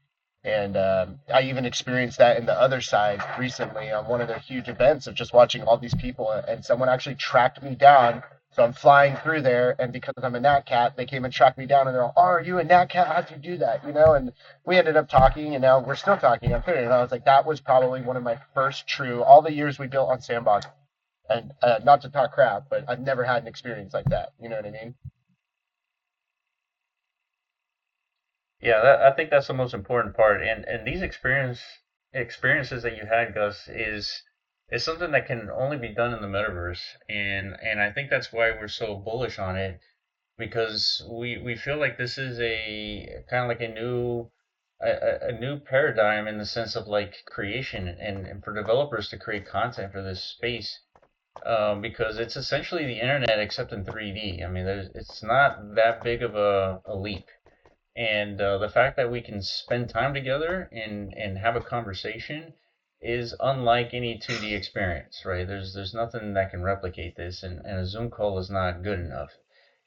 And I even experienced that in the other side recently on one of their huge events of just watching all these people. And someone actually tracked me down So I'm flying through there, and because I'm a Nat Cat, they came and tracked me down, and they're all, "Oh, are you a Nat Cat? How'd you do that?" And we ended up talking, and now we're still talking. And I was like, that was probably one of my first true, all the years we built on Sandbox, and not to talk crap, but I've never had an experience like that. You know what I mean? Yeah, I think that's the most important part. And these experiences that you had, Gus, is something that can only be done in the metaverse. And I think that's why we're so bullish on it, because we feel like this is a kind of like a new paradigm in the sense of like creation and for developers to create content for this space, because it's essentially the internet except in 3D. I mean, it's not that big of a leap. And the fact that we can spend time together and have a conversation is unlike any 2D experience, right? There's nothing that can replicate this, and a Zoom call is not good enough.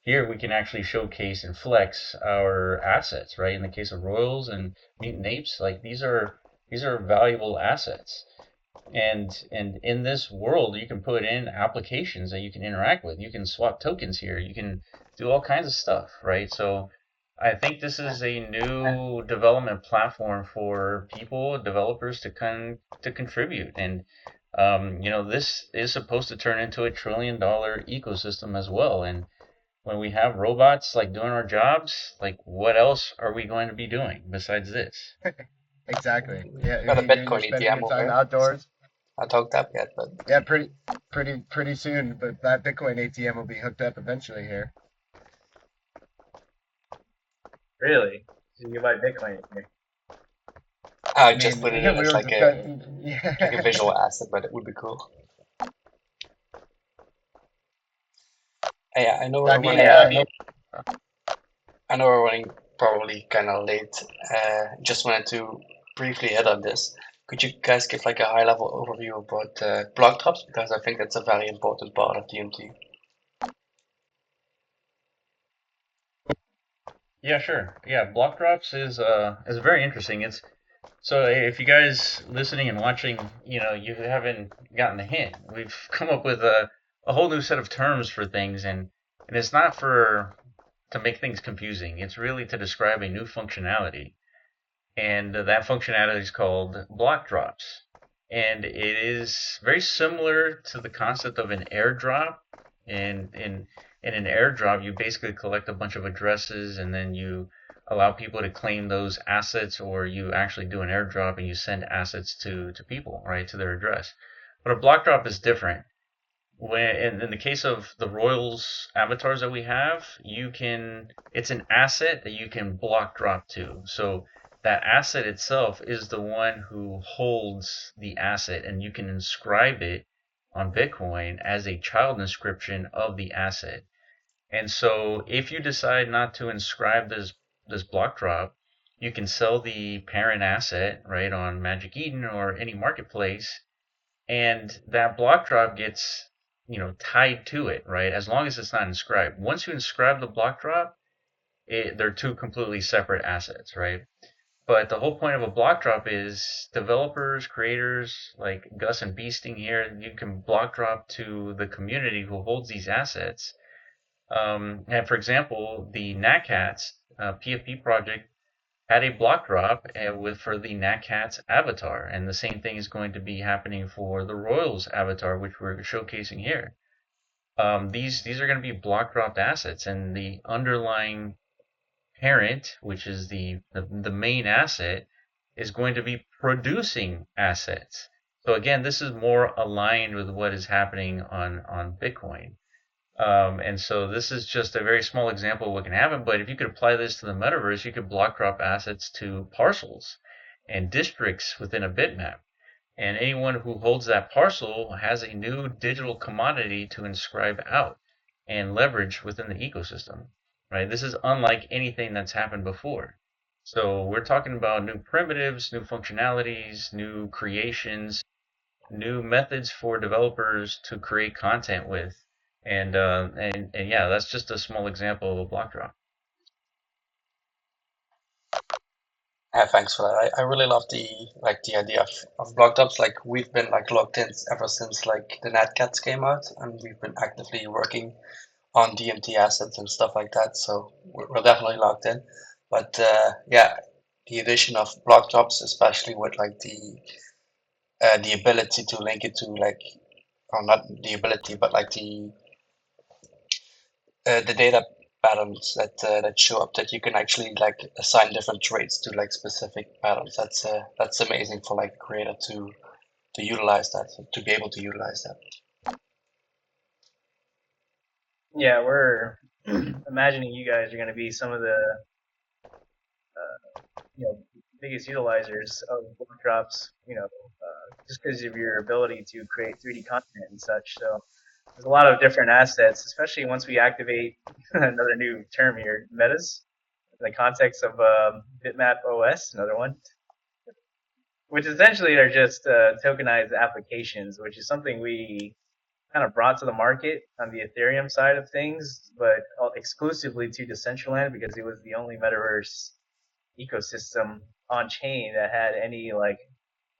Here we can actually showcase and flex our assets, right? In the case of Royals and Mutant Apes, like these are valuable assets. And in this world, you can put in applications that you can interact with. You can swap tokens here. You can do all kinds of stuff, right? So I think this is a new development platform for people, developers to contribute. And this is supposed to turn into a $1 trillion ecosystem as well. And when we have robots like doing our jobs, like what else are we going to be doing besides this? Exactly. Yeah, Got a you're Bitcoin spending ATM your over time here. outdoors. Not hooked up yet, but Yeah, pretty soon. But that Bitcoin ATM will be hooked up eventually here. Really? So you can buy Bitcoin here. I just put it because in we as were like discussing, a visual asset, but it would be cool. Yeah, I know we're running. I know we're running probably kind of late. Just wanted to briefly hit on this. Could you guys give like a high level overview about block drops, because I think that's a very important part of DMT. Yeah, sure. Yeah, block drops is very interesting. It's so if you guys listening and watching, you haven't gotten the hint. We've come up with a whole new set of terms for things, and it's not for to make things confusing. It's really to describe a new functionality, and that functionality is called block drops. And it is very similar to the concept of an airdrop. And in an airdrop, you basically collect a bunch of addresses, and then you allow people to claim those assets, or you actually do an airdrop and you send assets to people, right, to their address. But a block drop is different. When in the case of the Royals avatars that we have, it's an asset that you can block drop to. So that asset itself is the one who holds the asset, and you can inscribe it on Bitcoin as a child inscription of the asset. And so if you decide not to inscribe this block drop, you can sell the parent asset, right, on Magic Eden or any marketplace, and that block drop gets tied to it, right, as long as it's not inscribed. Once you inscribe the block drop, they're two completely separate assets, right? But the whole point of a block drop is developers, creators like Gus and Beasting here, you can block drop to the community who holds these assets. And for example, the NatCats PFP project had a block drop for the NatCats avatar, and the same thing is going to be happening for the Royals avatar, which we're showcasing here. These are going to be block dropped assets, and the underlying parent, which is the main asset, is going to be producing assets. So again, this is more aligned with what is happening on Bitcoin. And so this is just a very small example of what can happen. But if you could apply this to the metaverse, you could block drop assets to parcels and districts within a bitmap. And anyone who holds that parcel has a new digital commodity to inscribe out and leverage within the ecosystem. Right? This is unlike anything that's happened before. So we're talking about new primitives, new functionalities, new creations, new methods for developers to create content with. And yeah, that's just a small example of a block drop. Yeah, thanks for that. I really love the idea of block drops. Like we've been like locked in ever since like the NatCats came out, and we've been actively working on DMT assets and stuff like that. So we're definitely locked in. But yeah, the addition of block drops, especially with like the ability to link it to like, or not the ability, but like the data patterns that show up that you can actually like assign different traits to like specific patterns. That's amazing for like a creator to utilize that, to be able to utilize that. Yeah, we're imagining you guys are going to be some of the biggest utilizers of block drops. Just because of your ability to create 3D content and such. So there's a lot of different assets, especially once we activate another new term here, metas, in the context of bitmap OS, another one, which essentially are just tokenized applications, which is something we kind of brought to the market on the Ethereum side of things, but exclusively to Decentraland because it was the only metaverse ecosystem on chain that had any like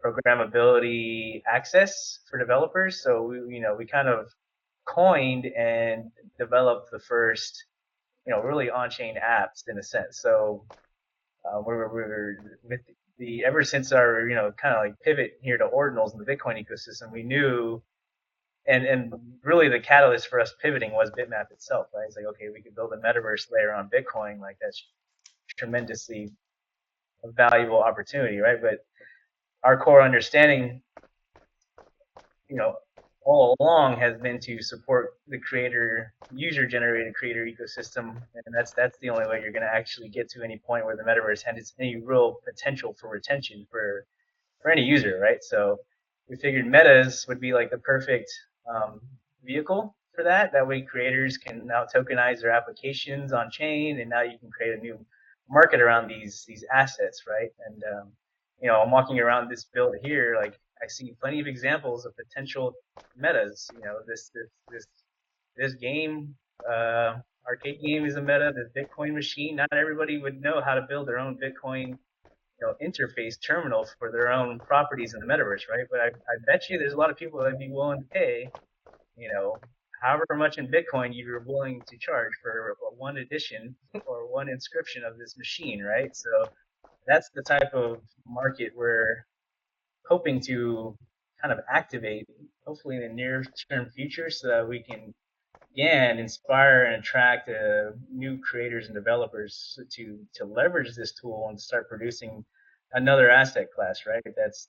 programmability access for developers. So we kind of coined and developed the first really on-chain apps in a sense. So we're with the ever since our kind of like pivot here to ordinals in the Bitcoin ecosystem, we knew and really the catalyst for us pivoting was bitmap itself, right? It's like, okay, we could build a metaverse layer on Bitcoin, like that's tremendously a valuable opportunity, right? But our core understanding, all along has been to support the creator, user-generated creator ecosystem, and that's the only way you're going to actually get to any point where the metaverse has any real potential for retention for any user, right? So we figured metas would be like the perfect vehicle for that. That way, creators can now tokenize their applications on chain, and now you can create a new market around these assets, right? And I'm walking around this build here, like I see plenty of examples of potential metas. This game, arcade game is a meta. This Bitcoin machine. Not everybody would know how to build their own Bitcoin interface terminal for their own properties in the metaverse, right? But I bet you there's a lot of people that'd be willing to pay, however much in Bitcoin you're willing to charge for one edition or one inscription of this machine, right? So that's the type of market we're hoping to kind of activate, hopefully in the near term future, so that we can again inspire and attract new creators and developers to leverage this tool and start producing another asset class, right? That's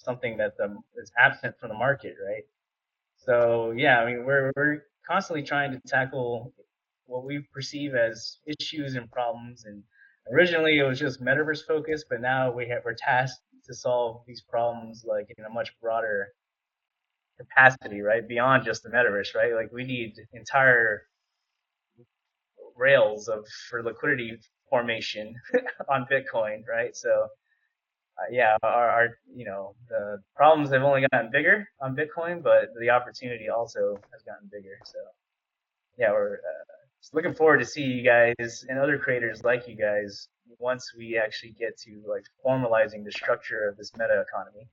something that is absent from the market, right? So yeah, I mean we're constantly trying to tackle what we perceive as issues and problems. And originally it was just metaverse focused, but now we're tasked to solve these problems like in a much broader capacity, right? Beyond just the metaverse, right? Like we need entire rails for liquidity formation on Bitcoin, right? So yeah, our the problems have only gotten bigger on Bitcoin, but the opportunity also has gotten bigger. So yeah, we're just looking forward to see you guys and other creators like you guys once we actually get to like formalizing the structure of this meta economy.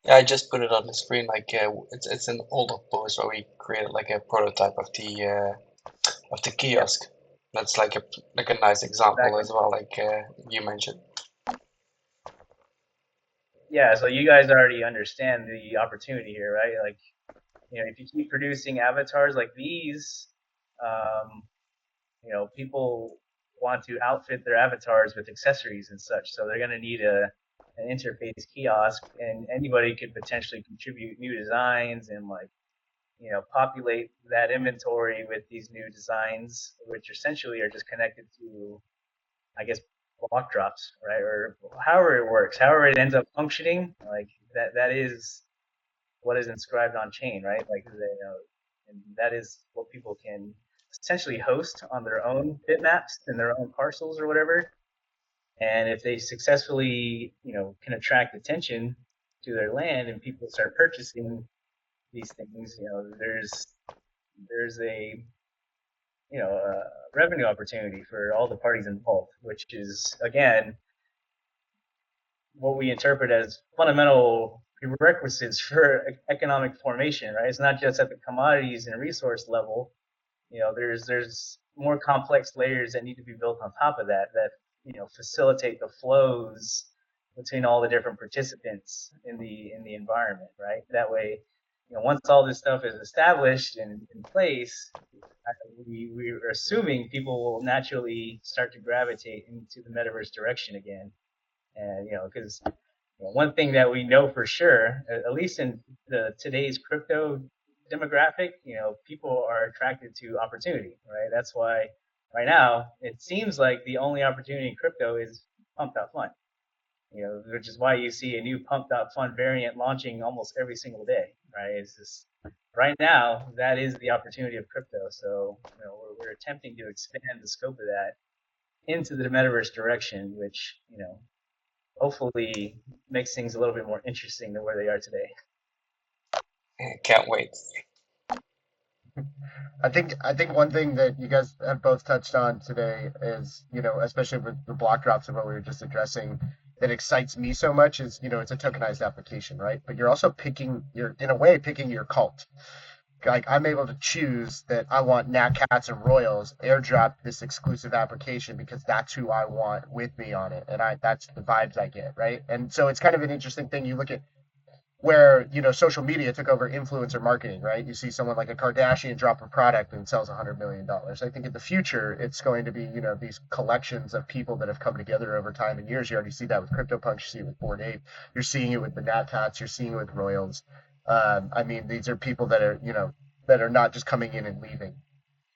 Yeah, I just put it on the screen. Like it's an older post where we created like a prototype of the kiosk. Yep. That's like a nice example Exactly. as well, like you mentioned. Yeah, so you guys already understand the opportunity here, right? Like, if you keep producing avatars like these, um, people want to outfit their avatars with accessories and such. So they're going to need an interface kiosk, and anybody could potentially contribute new designs and like, populate that inventory with these new designs, which essentially are just connected to, I guess, block drops, right? Or however it works, however it ends up functioning, like that is what is inscribed on chain, right? Like, and that is what people can essentially host on their own bitmaps and their own parcels or whatever. And if they successfully, can attract attention to their land and people start purchasing these things, there's a a revenue opportunity for all the parties involved, which is again what we interpret as fundamental prerequisites for economic formation, right? It's not just at the commodities and resource level. There's more complex layers that need to be built on top of that facilitate the flows between all the different participants in the environment, right? That way, once all this stuff is established and in place, we're assuming people will naturally start to gravitate into the metaverse direction again. And because one thing that we know for sure, at least in today's crypto demographic, people are attracted to opportunity, right? That's why right now it seems like the only opportunity in crypto is pump.fun, which is why you see a new pump.fun variant launching almost every single day, right? It's just right now that is the opportunity of crypto. So we're attempting to expand the scope of that into the metaverse direction, which hopefully makes things a little bit more interesting than where they are today. Can't wait. I think one thing that you guys have both touched on today is, especially with the block drops and what we were just addressing, that excites me so much is, it's a tokenized application, right? But you're also you're in a way picking your cult. Like I'm able to choose that I want Nat Cats and Royals airdrop this exclusive application because that's who I want with me on it, and that's the vibes I get, right? And so it's kind of an interesting thing. You look at where social media took over influencer marketing, right? You see someone like a Kardashian drop a product and sells $100 million. I think in the future it's going to be these collections of people that have come together over time and years. You already see that with CryptoPunks, you see it with Bored Ape, you're seeing it with the Nat Tats, you're seeing it with Royals. I mean, these are people that are not just coming in and leaving,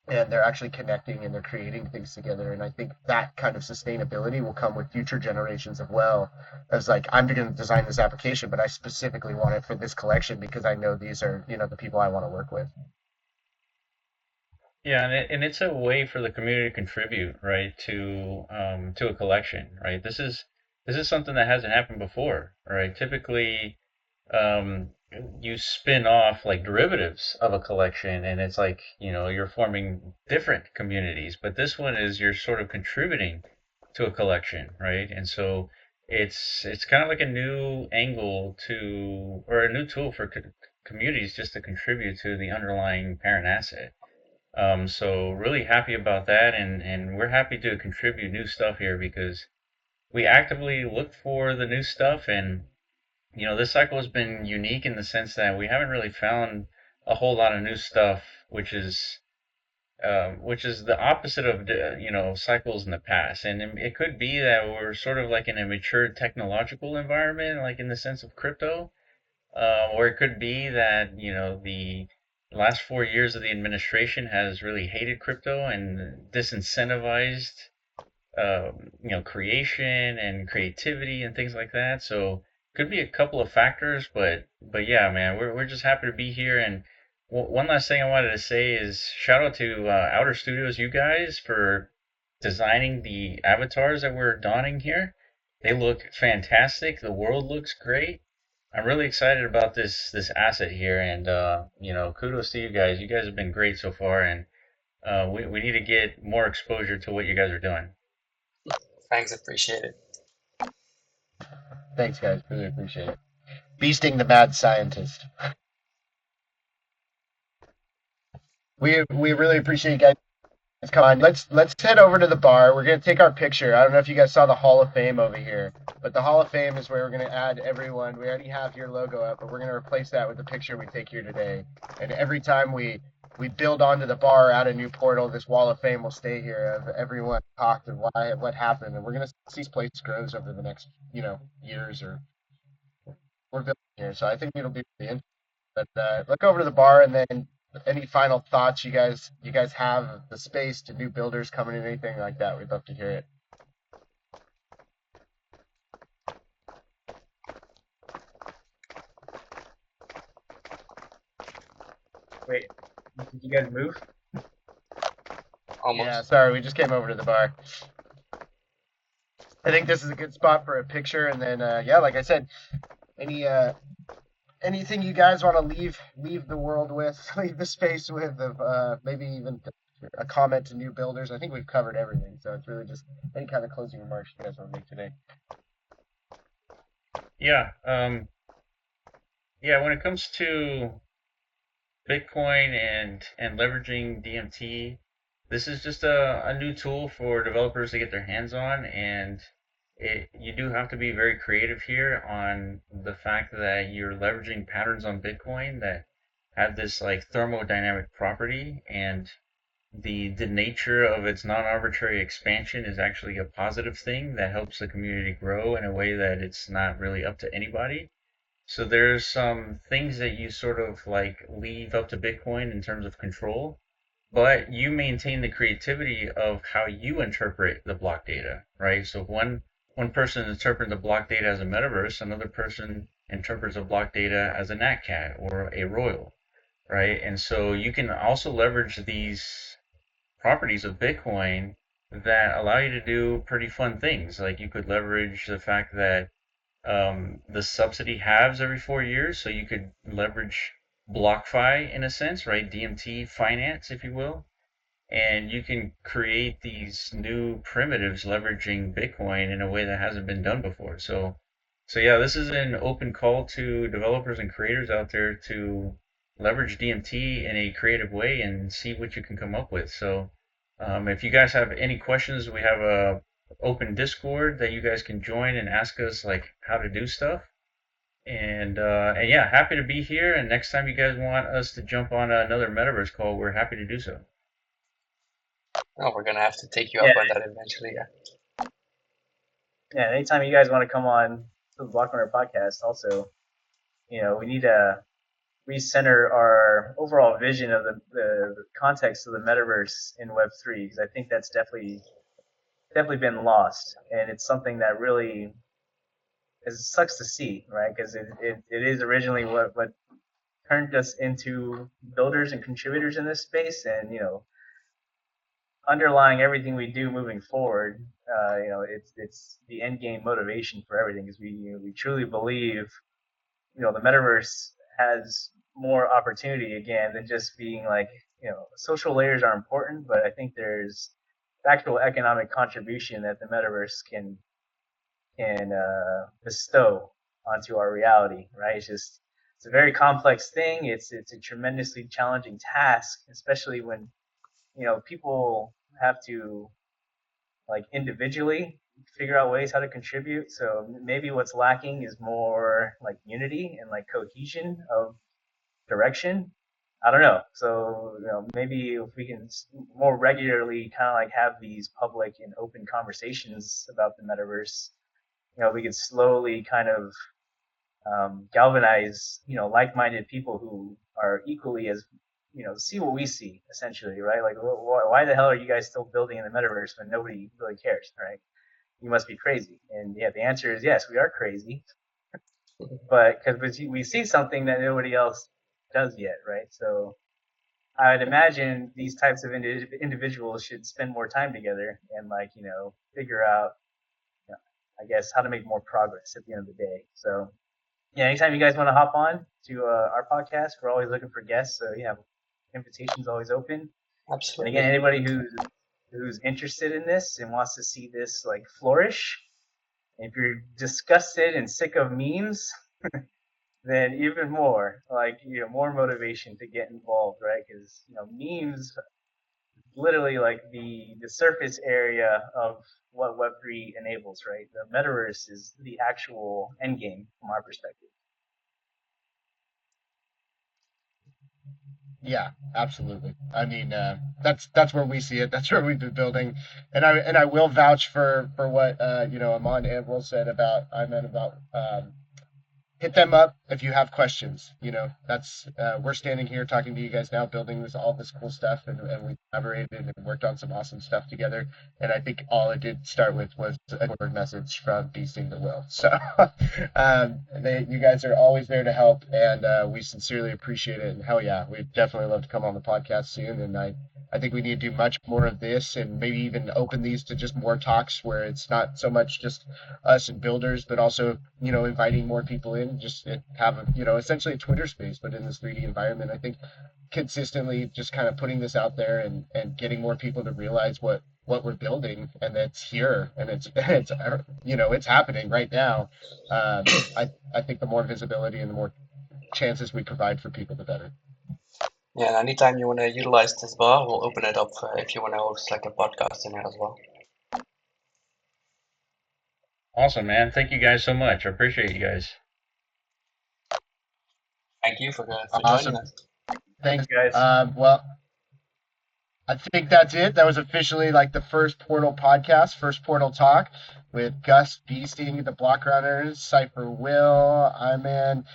and they're actually connecting and they're creating things together. And I think that kind of sustainability will come with future generations as well. As like, I'm going to design this application, but I specifically want it for this collection because I know these are the people I want to work with. Yeah, and it's a way for the community to contribute, right, to a collection, right? This is something that hasn't happened before, right? Typically, um, you spin off like derivatives of a collection, and it's like you're forming different communities. But this one is you're sort of contributing to a collection, right? And so it's kind of like a new angle to or a new tool for communities just to contribute to the underlying parent asset. So really happy about that, and we're happy to contribute new stuff here because we actively look for the new stuff. And this cycle has been unique in the sense that we haven't really found a whole lot of new stuff, which is the opposite of cycles in the past. And it could be that we're sort of like in a mature technological environment, like in the sense of crypto, or it could be that the last 4 years of the administration has really hated crypto and disincentivized creation and creativity and things like that. So could be a couple of factors, but yeah, man, we're just happy to be here. And one last thing I wanted to say is shout out to Outer Studios, you guys, for designing the avatars that we're donning here. They look fantastic. The world looks great. I'm really excited about this asset here, and kudos to you guys. You guys have been great so far, and we need to get more exposure to what you guys are doing. Thanks, appreciate it. Thanks, guys. Really appreciate it. Beasting the mad scientist. We really appreciate you guys. Come on, let's head over to the bar. We're gonna take our picture. I don't know if you guys saw the Hall of Fame over here, but the Hall of Fame is where we're gonna add everyone. We already have your logo up, but we're gonna replace that with the picture we take here today. And every time we build onto the bar, add a new portal, this Wall of Fame will stay here of everyone talked and what happened, and we're gonna see this place grows over the next years, or we're building here. So I think it'll be really interesting. But look over to the bar, and then any final thoughts you guys have of the space to new builders coming in, anything like that, we'd love to hear it. Wait, did you guys move? Almost. Yeah, sorry, we just came over to the bar. I think this is a good spot for a picture, and then yeah, like I said, anything you guys want to leave the world with, leave the space with, of maybe even a comment to new builders. I think we've covered everything, so it's really just any kind of closing remarks you guys want to make today. Yeah, Yeah, when it comes to Bitcoin and leveraging DMT, this is just a new tool for developers to get their hands on, and you do have to be very creative here on the fact that you're leveraging patterns on Bitcoin that have this like thermodynamic property, and the nature of its non-arbitrary expansion is actually a positive thing that helps the community grow in a way that it's not really up to anybody. So there's some things that you sort of like leave up to Bitcoin in terms of control, but you maintain the creativity of how you interpret the block data, right? So one person interprets the block data as a metaverse, another person interprets the block data as a NatCat or a Royal, right? And so you can also leverage these properties of Bitcoin that allow you to do pretty fun things. Like you could leverage the fact that the subsidy halves every 4 years, so you could leverage BlockFi in a sense, right? DMT finance, if you will, and you can create these new primitives leveraging Bitcoin in a way that hasn't been done before. So yeah, this is an open call to developers and creators out there to leverage DMT in a creative way and see what you can come up with. So if you guys have any questions, we have a open Discord that you guys can join and ask us like how to do stuff. And yeah, happy to be here. And next time you guys want us to jump on another metaverse call, we're happy to do so. Oh, we're gonna have to take you Yeah, up on that eventually. Yeah. yeah. Anytime you guys want to come on to the Blockrunner podcast, also, we need to recenter our overall vision of the context of the metaverse in Web3, because I think that's definitely been lost, and it's something that really sucks to see, right? Because it is originally what turned us into builders and contributors in this space, and underlying everything we do moving forward, it's the end game motivation for everything, because we truly believe the metaverse has more opportunity again than just being like, social layers are important, but I think there's actual economic contribution that the metaverse can bestow onto our reality, right? It's a very complex thing. It's a tremendously challenging task, especially when people have to like individually figure out ways how to contribute. So maybe what's lacking is more like unity and like cohesion of direction. I don't know. So maybe if we can more regularly kind of like have these public and open conversations about the metaverse, we could slowly kind of galvanize like-minded people who are equally as see what we see, essentially, right? Like, why the hell are you guys still building in the metaverse when nobody really cares, right? You must be crazy. And yeah, the answer is yes, we are crazy, but because we see something that nobody else does yet, right? So I would imagine these types of individuals should spend more time together and like figure out, I guess, how to make more progress at the end of the day. So yeah, anytime you guys want to hop on to our podcast, we're always looking for guests. So yeah, invitation's always open. And again, Absolutely. anybody who's interested in this and wants to see this like flourish, if you're disgusted and sick of memes, then even more like more motivation to get involved, right? Because memes literally like the surface area of what Web3 enables, right? The metaverse is the actual end game from our perspective. Yeah, absolutely. I mean, that's where we see it. That's where we've been building, and I will vouch for what Amon and Will said about hit them up if you have questions. That's we're standing here talking to you guys now, building all this cool stuff, and we collaborated and worked on some awesome stuff together. And I think all it did start with was a word message from DC to Will. So you guys are always there to help, and we sincerely appreciate it. And hell yeah, we'd definitely love to come on the podcast soon. And I think we need to do much more of this, and maybe even open these to just more talks where it's not so much just us and builders, but also inviting more people in, just have essentially a Twitter space, but in this 3D environment. I think consistently just kind of putting this out there and getting more people to realize what we're building, and it's here, and it's happening right now. I think the more visibility and the more chances we provide for people, the better. Yeah, and anytime you want to utilize this bar, we'll open it up if you want to host like a podcast in it as well. Awesome, man. Thank you guys so much. I appreciate you guys. Thank you for joining Awesome. us. Thanks, guys. Well, I think that's it. That was officially like the first Portal podcast, first Portal talk with Gus Beasting, the Blockrunners, Cypher Will, Iman.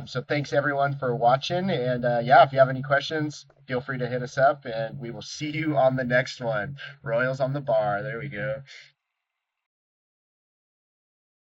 So thanks everyone for watching. And yeah, if you have any questions, feel free to hit us up and we will see you on the next one. Royals on the bar. There we go.